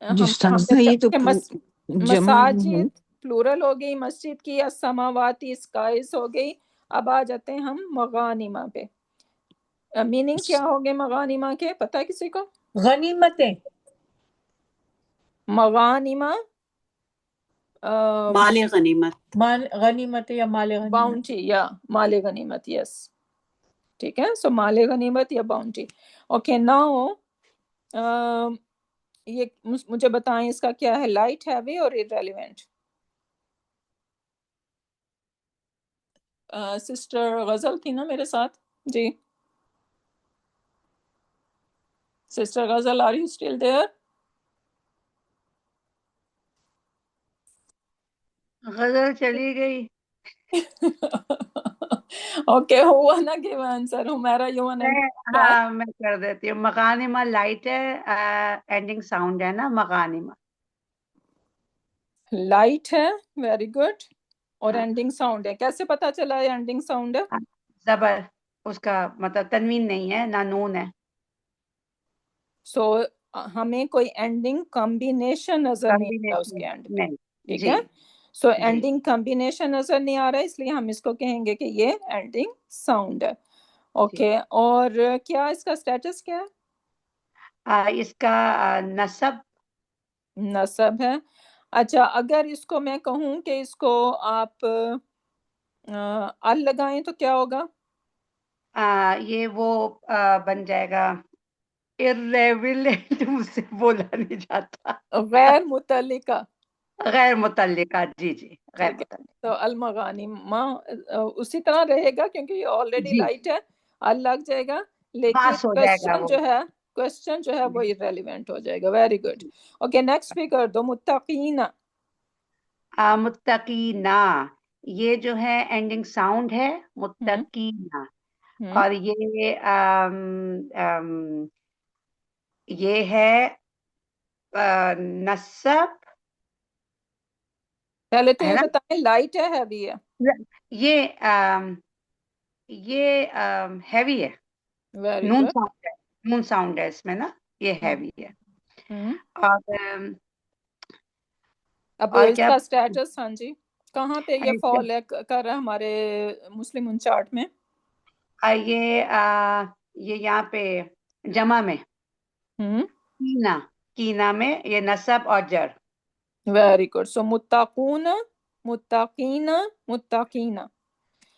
جس طرح یہ تو مساجد پلورل ہو گئی مسجد کی، السماواتی اسکائز ہو گئی. اب آ جاتے ہیں ہم مغانیمہ پہ. میننگ کیا ہو گئے مغانیمہ کے، پتہ ہے کسی کو؟ غنیمتیں. مغانیمہ مال غنیمت. غنیمت یا مال غنیمت. باؤنٹی یا مال غنیمت، یس. ٹھیک ہے، سو مال غنیمت یا باؤنٹی. اوکے، ناؤ یہ مجھے بتائیں اس کا کیا ہے، لائٹ، ہیوی اور irrelevant. سسٹر غزل تھی نا میرے ساتھ؟ جی sister ghazal, are you still there? غزل چلی گئی. اوکے، ہوا نا گیو آنسر. ہمیرا یو وانا ہاں میں کر دیتی ہوں. مغانمہ لائٹ ہے، اینڈنگ ساؤنڈ ہے نا مغانمہ. لائٹ ہے، ویری گڈ. اور اینڈنگ ساؤنڈ ہے، کیسے پتا چلا ہے اینڈنگ ساؤنڈ ہے؟ زبر اس کا مطلب تنوین نہیں ہے نہ نون ہے. سو ہمیں کوئی اینڈنگ کمبینیشن نظر نہیں آتا اس کے اینڈ پہ، نہیں. ٹھیک جی ہے. سو جی. اینڈنگ کمبینیشن نظر نہیں آ رہا ہے، اس لیے ہم اس کو کہیں گے کہ یہ اینڈنگ ساؤنڈ ہے. اوکے، اور کیا اس کا اسٹیٹس کیا ہے؟ اس کا نصب نصب ہے. اچھا، اگر اس کو میں کہوں کہ اس کو آپ ال لگائیں تو کیا ہوگا؟ یہ وہ بن جائے گا irrelevant. مجھ سے بولا نہیں جاتا. غیر متعلقہ. غیر متعلقہ. جی جی غیر متعلقہ. تو المغانم اسی طرح رہے گا کیونکہ یہ آلریڈی لائٹ ہے، ال لگ جائے گا، لیکن خاص ہو جائے گا وہ. کوشچن جو ہے وہ irrelevant ہو جائے گا. Very good. Okay, next figure دو، متقین. متقینا، یہ جو ہے اینڈنگ ساؤنڈ ہے متقینا. اور یہ ہے نصب. پہلے تو یہ بتائیں لائٹ ہے ہیوی ہے؟ یہ ہیوی ہے. ویری نون گڈ. ساؤنڈ ہے، نون ساؤنڈ ہے اس میں نا، یہ ہیوی ہے. اب اور اس کیا کا اسٹیٹس، ہاں جی، کہاں پہ یہ فال ہے کر رہا ہے ہمارے مسلم چارٹ میں؟ یہ یہاں پہ جمع میں کینا میں یہ نصب اور جر. Very good. سو متقون متقینا متقینا.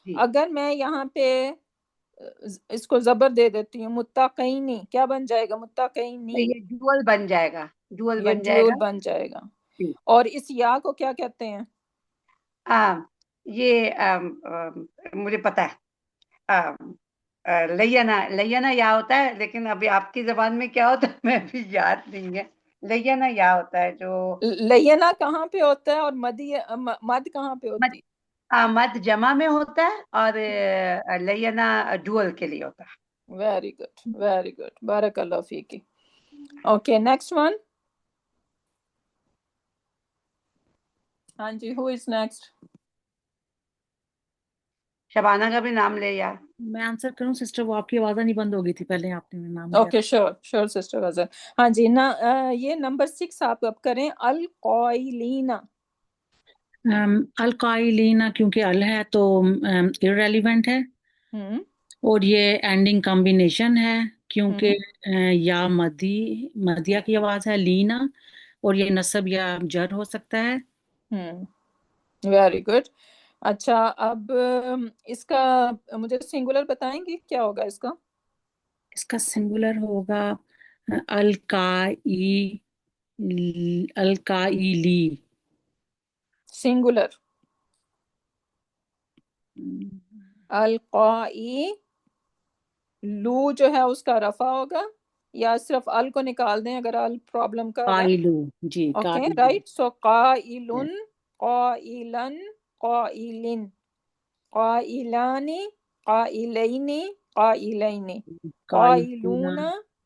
جی اگر میں یہاں پہ اس کو زبر دے دیتی ہوں متقینی کیا بن جائے گا؟ تو متقینی. یہ ڈوئل بن جائے گا، ڈوئل یہ بن جائے ڈیول گا. بن جائے گا. جی اور اس یا کو کیا کہتے ہیں؟ یہ مجھے پتا ہے، لینا لینا یا ہوتا ہے، لیکن ابھی آپ کی زبان میں کیا ہوتا ہے میں بھی یاد نہیں ہے. لینا یا ہوتا ہے جو لینا کہاں پہ ہوتا ہے اور مد کہاں پہ ہوتی ہے؟ مد جمع میں ہوتا ہے اور لینا ڈوئل کے لیے ہوتا ہے. ویری گڈ ویری گڈ، بارک اللہ فیکی. Okay next one. ہاں جی، ہو از نیکسٹ؟ شبانہ کا بھی نام لے یا میں آنسر کروں سسٹر؟ وہ آپ کی آوازیں نہیں بند ہو گئی تھی پہلے آپ نے نام لیا. اوکے شیور شیور سسٹر غزل. ہاں جی یہ نمبر 6 آپ اب کریں. القائلین. القائلین کیونکہ ال ہے تو irrelevant ہے، ہم اور یہ اینڈنگ کمبینیشن ہے کیونکہ یا مدیہ کی آواز ہے لینا، اور یہ نصب یا جر ہو سکتا ہے. Very good. اچھا اب اس کا مجھے سنگولر بتائیں گی کیا ہوگا اس کا؟ اس کا سنگولر ہوگا القائلی. سنگولر القائی. لو جو ہے اس کا رفع ہوگا یا صرف ال کو نکال دیں اگر ال پرابلم کا ہے؟ قائلو. جی اوکے قائلو. رائٹ. سو قائلن قائلن قائلن قائلانی قائلینی قائلینی قائلون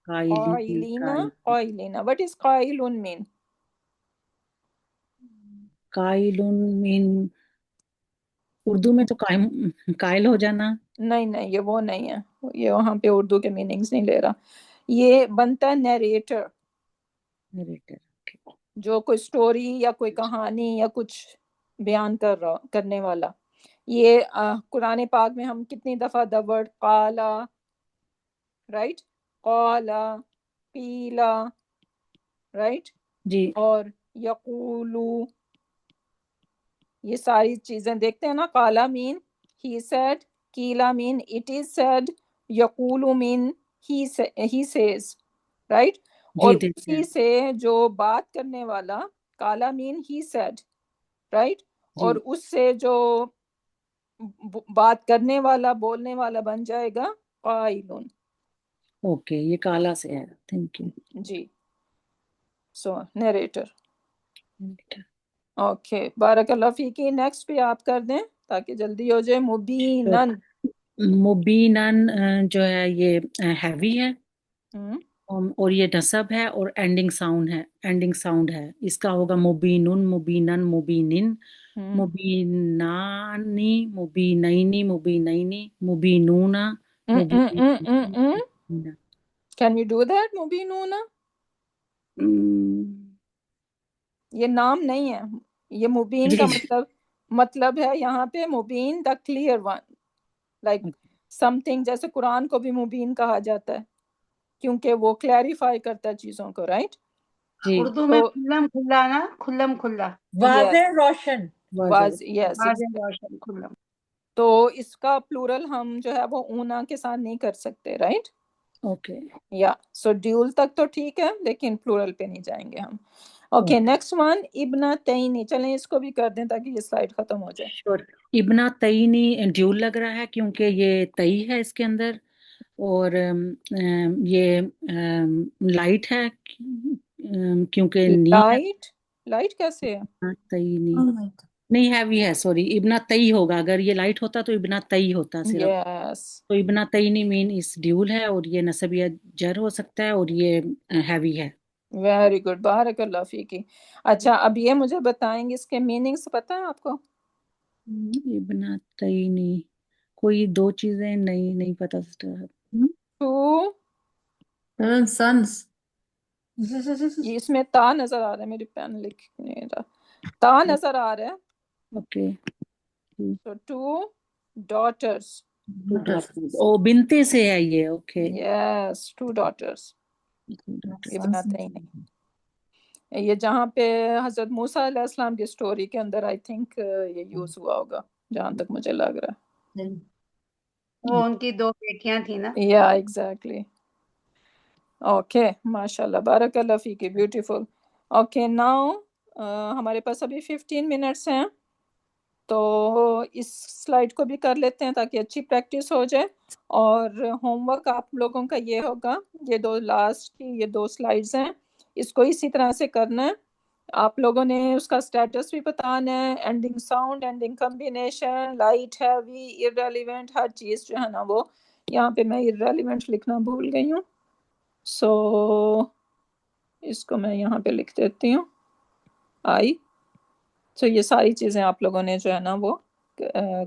قائلین قائلین. What is قائلون mean؟ قائلون مین اردو میں تو قائل ہو جانا. نہیں یہ وہ نہیں ہے، یہ وہاں پہ اردو کے میننگز نہیں لے رہا. یہ بنتا ہے نیریٹر، جو کوئی سٹوری یا کوئی کہانی یا کچھ بیان کرنے والا. یہ قرآن پاک میں ہم کتنی دفعہ دا ورڈ قالا، رائٹ، قالا، قیلا، رائٹ، جی اور یقولو، یہ ساری چیزیں دیکھتے ہیں نا. قالا مین ہی سیڈ، قیلا مین اٹ از سیڈ، یقولو مین ہی سیز، رائٹ. اور جی دیکھتے اسی ہیں. سے جو بات کرنے والا قالا مین ہی سیڈ، رائٹ، اور جی اس سے جو بات کرنے والا بولنے والا بن جائے گا قائلون. اوکے یہ کالا سے ہے. Thank you. جی سو نیریٹر. اوکے بارک اللہ فیکی. نیکسٹ بھی آپ کر دیں تاکہ جلدی ہو جائے. مبینن. مبینن جو ہے یہ ہیوی ہے ہم اور یہ نصب ہے اور اینڈنگ ساؤنڈ ہے. اس کا ہوگا مبینن مبینن مبینن مبینانی مبینینی مبینینی مبینونا مبینین. Can you do that? مبینون یہ نام نہیں ہے، یہ مبین کا مطلب ہے یہاں پہ مبین the clear one, like something. جیسے قرآن کو بھی مبین کہا جاتا ہے کیونکہ وہ کلیریفائی کرتا ہے چیزوں کو، رائٹ. اردو میں کھلم کھلا نا، کھلم کھلا، واضح روشن. یس واضح روشن کھلم. تو اس کا پلورل ہم جو ہے وہ اونا کے ساتھ نہیں کر سکتے، رائٹ. اوکے یا سو ڈیول تک تو ٹھیک ہے لیکن پلورل پہ نہیں جائیں گے ہم. اوکے نیکسٹ ون ابنتین. چلیں اس کو بھی کر دیں تاکہ یہ سلائیڈ ختم ہو جائے. شور. ابنا تئینی ڈیول لگ رہا ہے کیونکہ یہ تئی ہے اس کے اندر، اور یہ لائٹ ہے کیونکہ نی ہے. لائٹ کیسے ہے؟ تئینی نہیں ہیوی ہے، سوری. ابنا تئی ہوگا، اگر یہ لائٹ ہوتا تو ابنا تئی ہوتا صرف. یس تو ابنا تئینی مین اس ڈیول ہے اور یہ نصب یا جر ہو سکتا ہے اور یہ ہیوی ہے. ویری گڈ بارک اللہ فیکی. اچھا اب یہ مجھے بتائیں گے اس کے میننگس پتہ ہے آپ کو؟ ابنا تئینی کوئی دو چیزیں نہیں پتہ سسٹر. To sons. اس میں تا نظر آ رہا ہے، میری پین لکھ نہیں رہا. تا نظر آ رہا ہے. Okay So two daughters. او بنتے سے ہے یہ. Okay Yes, two daughters. ابنتین. یہ جہاں پہ حضرت موسیٰ علیہ السلام کی سٹوری کے اندر آئی تھنک یہ یوز ہوا ہوگا جہاں تک مجھے لگ رہا وہ ان کی 2 بیٹیاں تھیں نا. ہے. یا ایگزیکٹلی. اوکے ماشاء اللہ بارک اللہ فیکی بیوٹیفل. اوکے ناؤ ہمارے پاس ابھی 15 منٹس ہیں تو اس سلائیڈ کو بھی کر لیتے ہیں تاکہ اچھی پریکٹس ہو جائے. اور ہوم ورک آپ لوگوں کا یہ ہوگا، یہ 2 لاسٹ کی یہ 2 سلائیڈز ہیں، اس کو اسی طرح سے کرنا ہے. آپ لوگوں نے اس کا سٹیٹس بھی بتانا ہے، ending sound, ending combination, light, heavy, irrelevant, ہر چیز جو ہے نا وہ. یہاں پہ میں ارریلیونٹ لکھنا بھول گئی ہوں، سو اس کو میں یہاں پہ لکھ دیتی ہوں آئی. تو یہ ساری چیزیں آپ لوگوں نے جو ہے نا وہ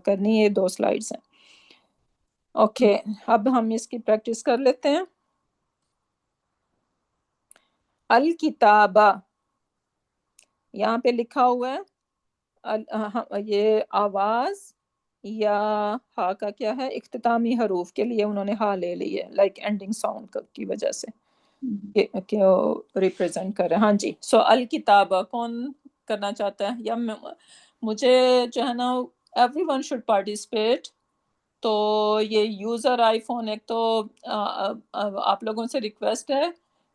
کرنی ہے. یہ 2 سلائیڈز ہیں. اوکے اب ہم اس کی پریکٹس کر لیتے ہیں. الکتابہ یہاں پہ لکھا ہوا ہے، یہ آواز یا ہا کا کیا ہے، اختتامی حروف کے لیے انہوں نے ہا لے لی ہے، لائک اینڈنگ ساؤنڈ کی وجہ سے کہ ریپرزینٹ کر رہے ہیں. ہاں جی. سو الکتابہ کون کرنا چاہتا ہے؟ یا مجھے جو ہے نا ایوری ون شوڈ پارٹیسپیٹ. تو یہ یوزر آئی فون ایک تو آپ لوگوں سے ریکویسٹ ہے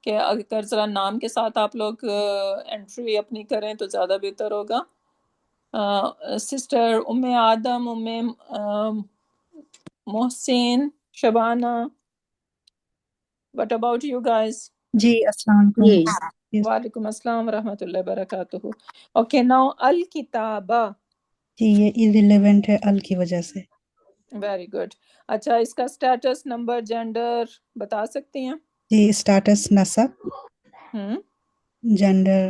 کہ اگر ذرا نام کے ساتھ آپ لوگ انٹری اپنی کریں تو زیادہ بہتر ہوگا. سسٹر ام آدم، ام محسن، Shabana, what about you guys؟ جی السلام جی علیکم. وعلیکم السلام ورحمۃ اللہ وبرکاتہ. Okay now الکتابہ. جی یہ irrelevant ہے ال کی وجہ سے. Very good. اچھا اس کا سٹیٹس، نمبر، جینڈر بتا سکتی ہیں؟ جی اسٹیٹس نسب، ہوں جینڈر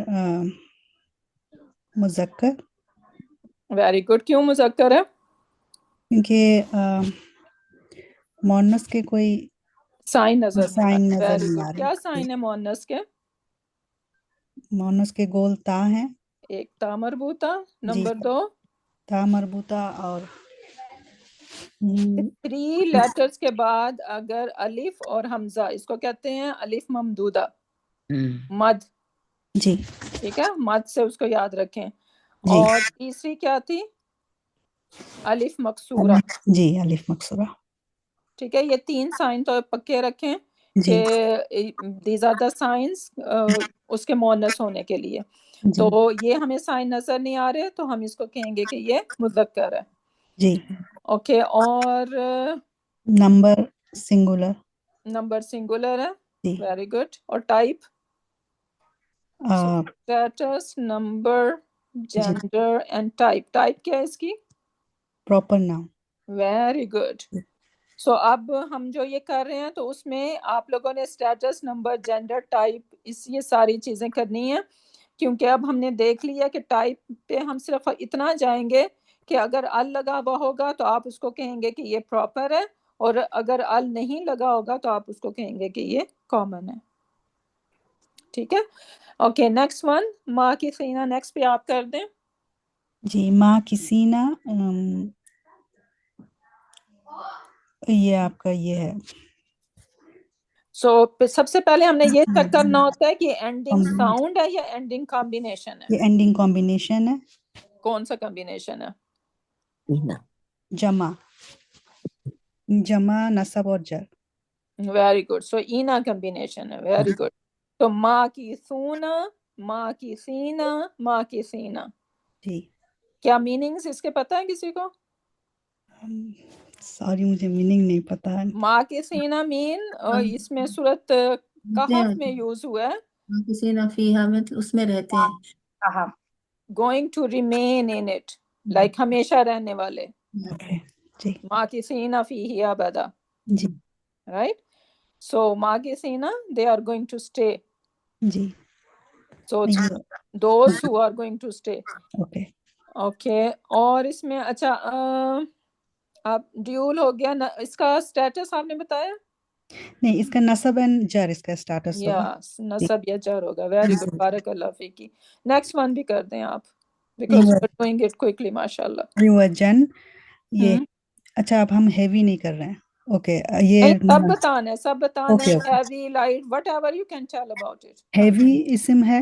مذکر، ویری گڈ. کیوں مذکر ہے؟ کیونکہ مونس کے کوئی سائن نظر نہیں سائن آ. نظر ویری نہیں آ گڈ. رہے. کیا سائن ہے مؤنث کے؟ مونس کے گول تا ہیں. ایک تا مربوطہ، جی نمبر 2 تا مربوطہ، اور 3 لیٹرز کے بعد اگر الف اور حمزہ، اس کو کہتے ہیں الف ممدودہ، مد. جی ٹھیک ہے، مد سے اس کو یاد رکھیں. جی اور تیسری کیا تھی؟ الف مکسورہ. جی الف مکسورہ. ٹھیک ہے، یہ 3 سائن تو پکے رکھیں جی کہ دیز آر دا سائنس اس کے مؤنث ہونے کے لیے. جی تو یہ ہمیں سائن نظر نہیں آ رہے تو ہم اس کو کہیں گے کہ یہ مذکر ہے. جی اوکے. اور نمبر سنگولر. نمبر سنگولر ہے. جی ویری گڈ. اور ٹائپ اسٹیٹس، نمبر، جی جینڈر اینڈ ٹائپ. ٹائپ کیا ہے اس کی؟ Proper noun. Very good. So اب ہم جو یہ کر رہے ہیں تو اس میں آپ لوگوں نے اسٹیٹس، نمبر، جینڈر، ٹائپ، یہ ساری چیزیں کرنی ہیں. کیونکہ اب ہم نے دیکھ لیا کہ ٹائپ پہ ہم صرف اتنا جائیں گے کہ اگر ال لگا ہوا ہوگا تو آپ اس کو کہیں گے کہ یہ پراپر ہے، اور اگر ال نہیں لگا ہوگا تو آپ اس کو کہیں گے کہ یہ کامن ہے. ٹھیک ہے. اوکے نیکسٹ ون ماں کی سینہ. نیکسٹ پہ آپ کر دیں. جی ماں کی سینہ، یہ آپ کا یہ ہے سو سب سے پہلے ہم نے یہ چیک کرنا ہوتا ہے کہ اینڈنگ ساؤنڈ ہے یا اینڈنگ کمبینیشن ہے. یہ اینڈنگ کمبینیشن ہے. کون سا کمبینیشن ہے؟ جمع، جمع نسب اور جر. Very good. سو اینا کمبینیشن ہے. Very good. تو ماں کی سونا، ماں کی سینہ، ماں کی سینہ. جی کیا میننگز اس کے پتہ ہے کسی کو؟ سوری مجھے میننگ نہیں پتا ہے. ماں کی سینہ مین اس میں صورت کہف میں یوز ہوا ہے. کسی نہ فیہا میں اس میں رہتے ہیں. ہاں going to remain in it, like ہمیشہ رہنے والے. اوکے جی ماں کی سینہ فیہ ابدا. جی رائٹ. سو ماں کی سینہ they are going to stay. جی So those who are going to stay. Okay. Okay. اور اس میں اچھا آپ ڈیول ہو گیا. اس کا سٹیٹس آپ نے بتایا؟ نہیں اس کا نسب اینڈ جر اس کا اسٹیٹس یا ہوگا. نسب یا جر ہوگا. Very good. بارک اللہ فیکی. نیکسٹ ون بھی کر دیں آپ because you are doing it quickly ماشاء اللہ. جن یہ اچھا اب ہم ہیوی نہیں کر رہے ہیں. اوکے یہ سب بتانا ہے، سب بتانا ہے. Okay. Heavy, light, what ever you can tell about it. Heavy اسم ہے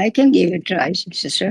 I can give it a try, sister.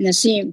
Naseem.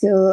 So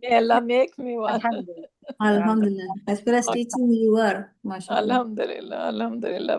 May Allah make me one. Alhamdulillah, as far as teaching you are, mashallah. Alhamdulillah, alhamdulillah.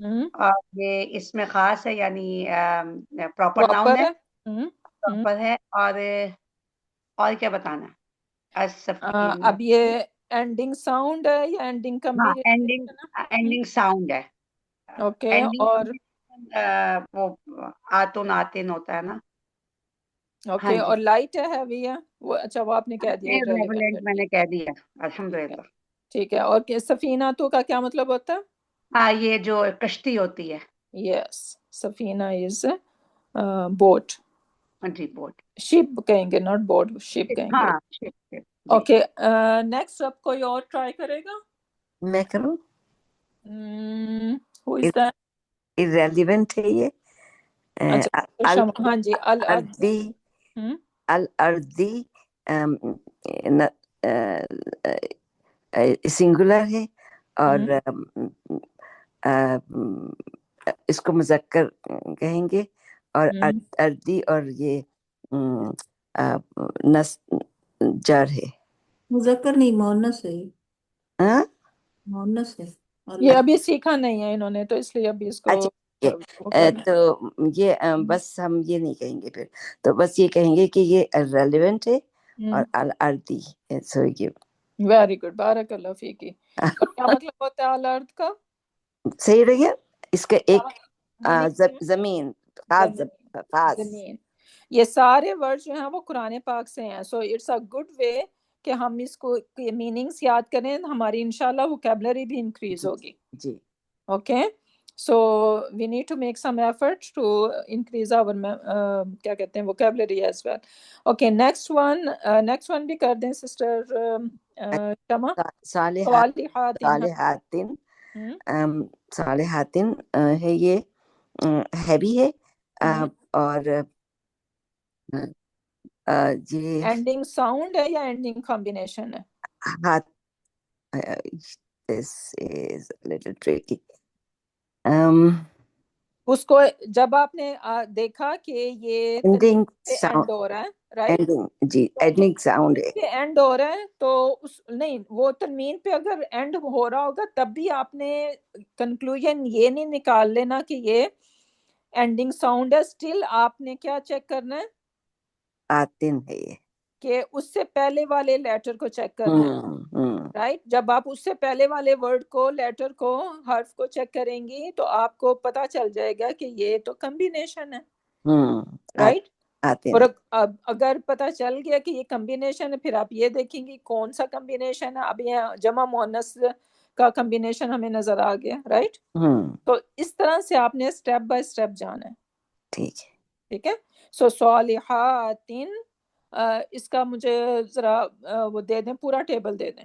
اور یہ اس میں خاص ہے یعنی پراپر ناؤن پراپر ہے، ہے. پراپر ہے، اور کیا بتانا ہے؟ السفینہ، اب یہ اینڈنگ ساؤنڈ ہے یا اینڈنگ ہاں کمبینیشن ہے؟ اینڈنگ ساؤنڈ ہے. اوکے. اینڈنگ اور وہ آتون آتن ہوتا ہے نا. ہاں اوکے. جی، اور لائٹ ہے ہیوی ہے وہ؟ اچھا وہ آپ نے کہہ دیا ریلیونٹ میں irrelevant. نے کہہ دیا ٹھیک الحمدللہ. ہے. ٹھیک ہے. اور سفینہ تو کا کیا مطلب ہوتا ہے؟ ہاں یہ جو کشتی ہوتی ہے. یس، سفینہ از بوٹ. ہاں جی بوٹ. شپ کہیں گے، ناٹ بوٹ، شپ کہیں گے. ہاں شپ جی. اوکے. نیکسٹ اب کوئی اور ٹرائی کرے گا؟ میں کروں؟ ہو از دیٹ؟ irrelevant ہے یہ. اچھا ہاں جی. الارضی، الارضی سنگولر ہے، اور اس کو مذکر کہیں گے، اور اردی اور یہ نس جر ہے. مذکر نہیں، مؤنث ہے یہ، ہاں مؤنث ہے. یہ ابھی سیکھا نہیں ہے انہوں نے تو اس لیے ابھی اس کو اچھا وہ کرنا. تو یہ بس ہم یہ نہیں کہیں گے، پھر تو بس یہ کہیں گے کہ یہ ریلیونٹ ہے اور الارضی. سو یہ ویری گڈ، بارک اللہ فیکی. اور کیا مطلب ہوتا ہے الارض کا؟ صحیح رہے. اس کا ایک meaning زمین، خاص خاص. زمین. یہ سارے ورڈ جو ہیں وہ قرآن پاک سے ہیں. So it's a good way کہ ہم اس کو میننگس یاد کریں، ہماری انشاءاللہ ووکیبلری بھی انکریز ہوگی. جی. Okay. So we need to make some effort to increase our کیا کہتے ہیں vocabulary as well. Okay. Next one بھی کر دیں سسٹر شمع. صالحاتن، صالحاتن ہے، یہ ہیوی ہے، اور یہ اینڈنگ ساؤنڈ ہے یا اینڈنگ کمبینیشن ہے؟ ہاتھ. This is a little tricky. اس کو جب آپ نے دیکھا کہ یہ Ending اینڈ ہو رہا ہے، رائٹ؟ جی ending sound ہے. اینڈ ہو رہا ہے تو نہیں، وہ تنوین پہ اگر اینڈ ہو رہا ہوگا تب بھی آپ نے کنکلوژن یہ نہیں نکال لینا کہ یہ اینڈنگ ساؤنڈ ہے. اسٹل آپ نے کیا چیک کرنا ہے؟ آتن ہے یہ، کہ اس سے پہلے والے لیٹر کو چیک کرنا ہے، رائٹ؟ جب آپ اس سے پہلے والے ورڈ کو، لیٹر کو، حرف کو چیک کریں گی تو آپ کو پتا چل جائے گا کہ یہ تو کمبینیشن ہے، رائٹ؟ اور اگر پتا چل گیا کہ یہ کمبینیشن ہے، پھر آپ یہ دیکھیں گی کون سا کمبینیشن ہے. اب یہ جمع مؤنث کا کمبینیشن ہمیں نظر آ گیا، رائٹ؟ تو اس طرح سے آپ نے سٹیپ بائی سٹیپ جانا ہے. ٹھیک ہے. سو صالحاتن، اس کا مجھے ذرا وہ دے دیں، پورا ٹیبل دے دیں،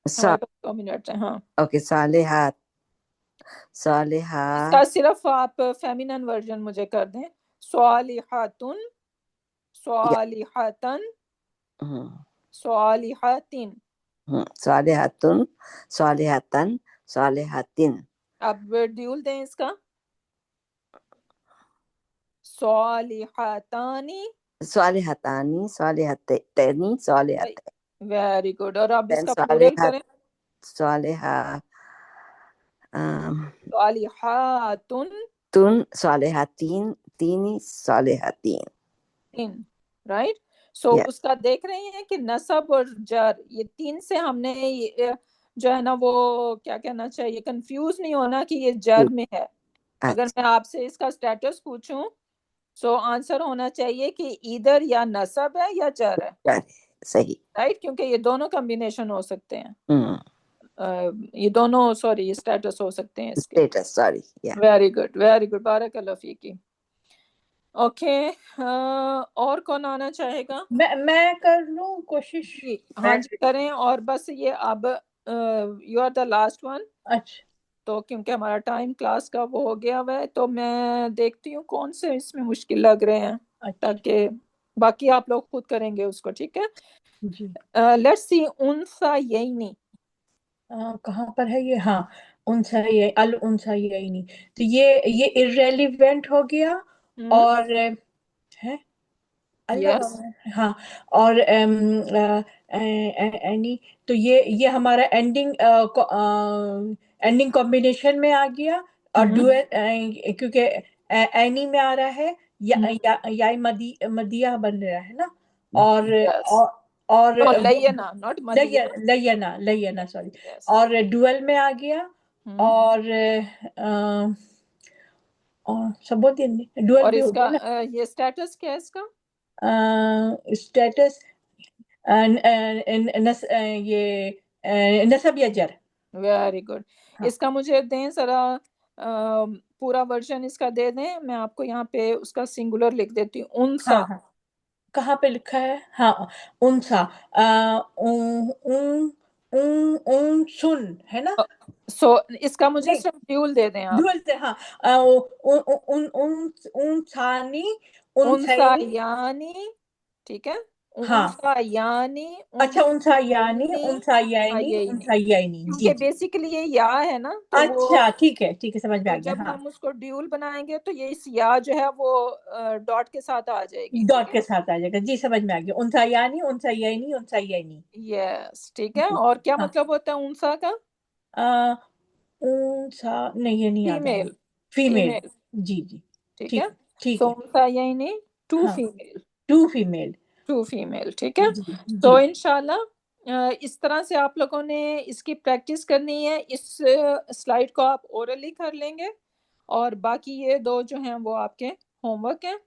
ہمارے پاس 2 منٹ ہیں. ہاں اوکے. صالحات، اس صالحات، کا صرف آپ فیمینن ورژن مجھے کر دیں. صالحاتن، صالحاتن، صالحاتن. صالحاتن، صالحاتن، صالحاتن. آپ ورڈیول دیں اس کا. صالحاتانی، صالحاتانی، صالحاتینی، صالحات. Very good. اور آپ اس کا پلورل صالحات، کریں. صالحہ صالحاتن، تن، صالحاتین، تینی، صالحاتین. رائٹ؟ سو اس کا دیکھ رہے ہیں کہ نصب اور جر، یہ تین سے ہم نے جو ہے نا وہ کیا کہنا چاہیے، کنفیوز نہیں ہونا کہ یہ جر میں ہے. اگر میں آپ سے اس کا سٹیٹس پوچھوں سو آنسر ہونا چاہیے کہ ایدر یا نصب ہے یا جر ہے. صحیح، رائٹ؟ کیونکہ یہ دونوں کمبینیشن ہو سکتے ہیں. یہ دونوں سوری اسٹیٹس ہو سکتے ہیں اس کے. ویری گڈ، ویری گڈ، بارک اللہ فیکی. اوکے. اور کون آنا چاہے گا؟ میں کر لوں کوشش. ہاں جی کریں. اور بس یہ اب you are the last one. اچھا. تو کیونکہ ہمارا ٹائم کلاس کا وہ ہو گیا ہوا ہے تو میں دیکھتی ہوں کون سے اس میں مشکل لگ رہے ہیں تاکہ باقی آپ لوگ خود کریں گے اس کو. ٹھیک ہے جی. Let's see انثیین. کہاں پر ہے یہ؟ ہاں انثیین، الانثیین. تو یہ irrelevant ہو گیا اور ہے اللہ. ہاں. اور اینی تو یہ ہمارا اینڈنگ کمبینیشن میں آ گیا. اور ڈوئل کیونکہ اینی میں آ رہا ہے یا مدیہ بن رہا ہے نا، اور Yes. اور No, Layana, not Madhya. لینا سوری، Yes. اور ڈوئل میں آ گیا، اور سب بہت ڈوئل اور بھی اس ہو کا گیا یہ اسٹیٹس کیا ہے اس کا؟ نا اسٹیٹس یہ نسب یا جر. Very good. اس کا مجھے دیں ذرا پورا ورژن اس کا دے دیں، میں آپ کو یہاں پہ اس کا سنگولر لکھ دیتی ہوں. انسا. ہاں کہاں پہ لکھا ہے؟ ہاں انسا، سن ہے نا. سو اس کا مجھے صرف ڈیول دے دیں آپ. ڈوئل سے ہاں، انسانی انسا انسینی، یعنی، ٹھیک ہے، ہاں انسا یعنی اچھا انسا یعنی انسایینی، انسایینی جی کیونکہ جی. بیسیکلی یہ یا ہے نا، تو وہ اچھا ٹھیک ہے سمجھ میں آ تو گیا. جب ہاں ہم اس کو ڈیول بنائیں گے تو یہ اس یا جو ہے وہ ڈاٹ کے ساتھ آ جائے گی. ڈاٹ کے ساتھ آ جائے گا جی، سمجھ میں آ گیا. انسایانی انسایینی. یس ٹھیک ہے. اور کیا ہاں مطلب ہوتا ہے انسا کا؟ انسا نہیں، یہ نہیں یاد آ فیمیل. رہا. فیمیل فیمیل جی جی ٹھیک ہے. ٹھیک سو ہے. انسا یعنی ٹو ہاں فیمیل. 2 فیمیل ٹو فیمیل ٹھیک ہے. جی تو جی انشاءاللہ اس طرح سے آپ لوگوں نے اس کی پریکٹس کرنی ہے. اس سلائیڈ کو آپ اورلی کر لیں گے، اور باقی یہ دو جو ہیں وہ آپ کے ہوم ورک ہیں.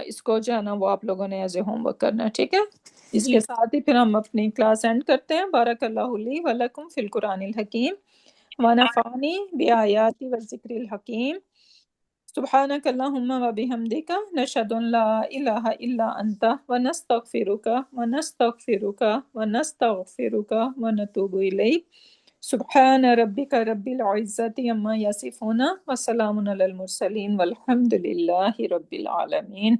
اس کو جو ہے نا وہ آپ لوگوں نے ایز اے ہوم ورک کرنا ہے. ٹھیک ہے. اس جی کے ساتھ ہی پھر ہم اپنی کلاس اینڈ کرتے ہیں. بارک اللہ لی و لکم فی القرآن الحکیم ونفعنی بآیات والذکر الحکیم. سبحانک اللہم و بحمدک نشہد ان لا الہ الا انت ونستغفرک ونتوب الیک. سبحان ربک رب العزت عما یصفون وسلام علی المرسلین والحمد للہ رب العالمین.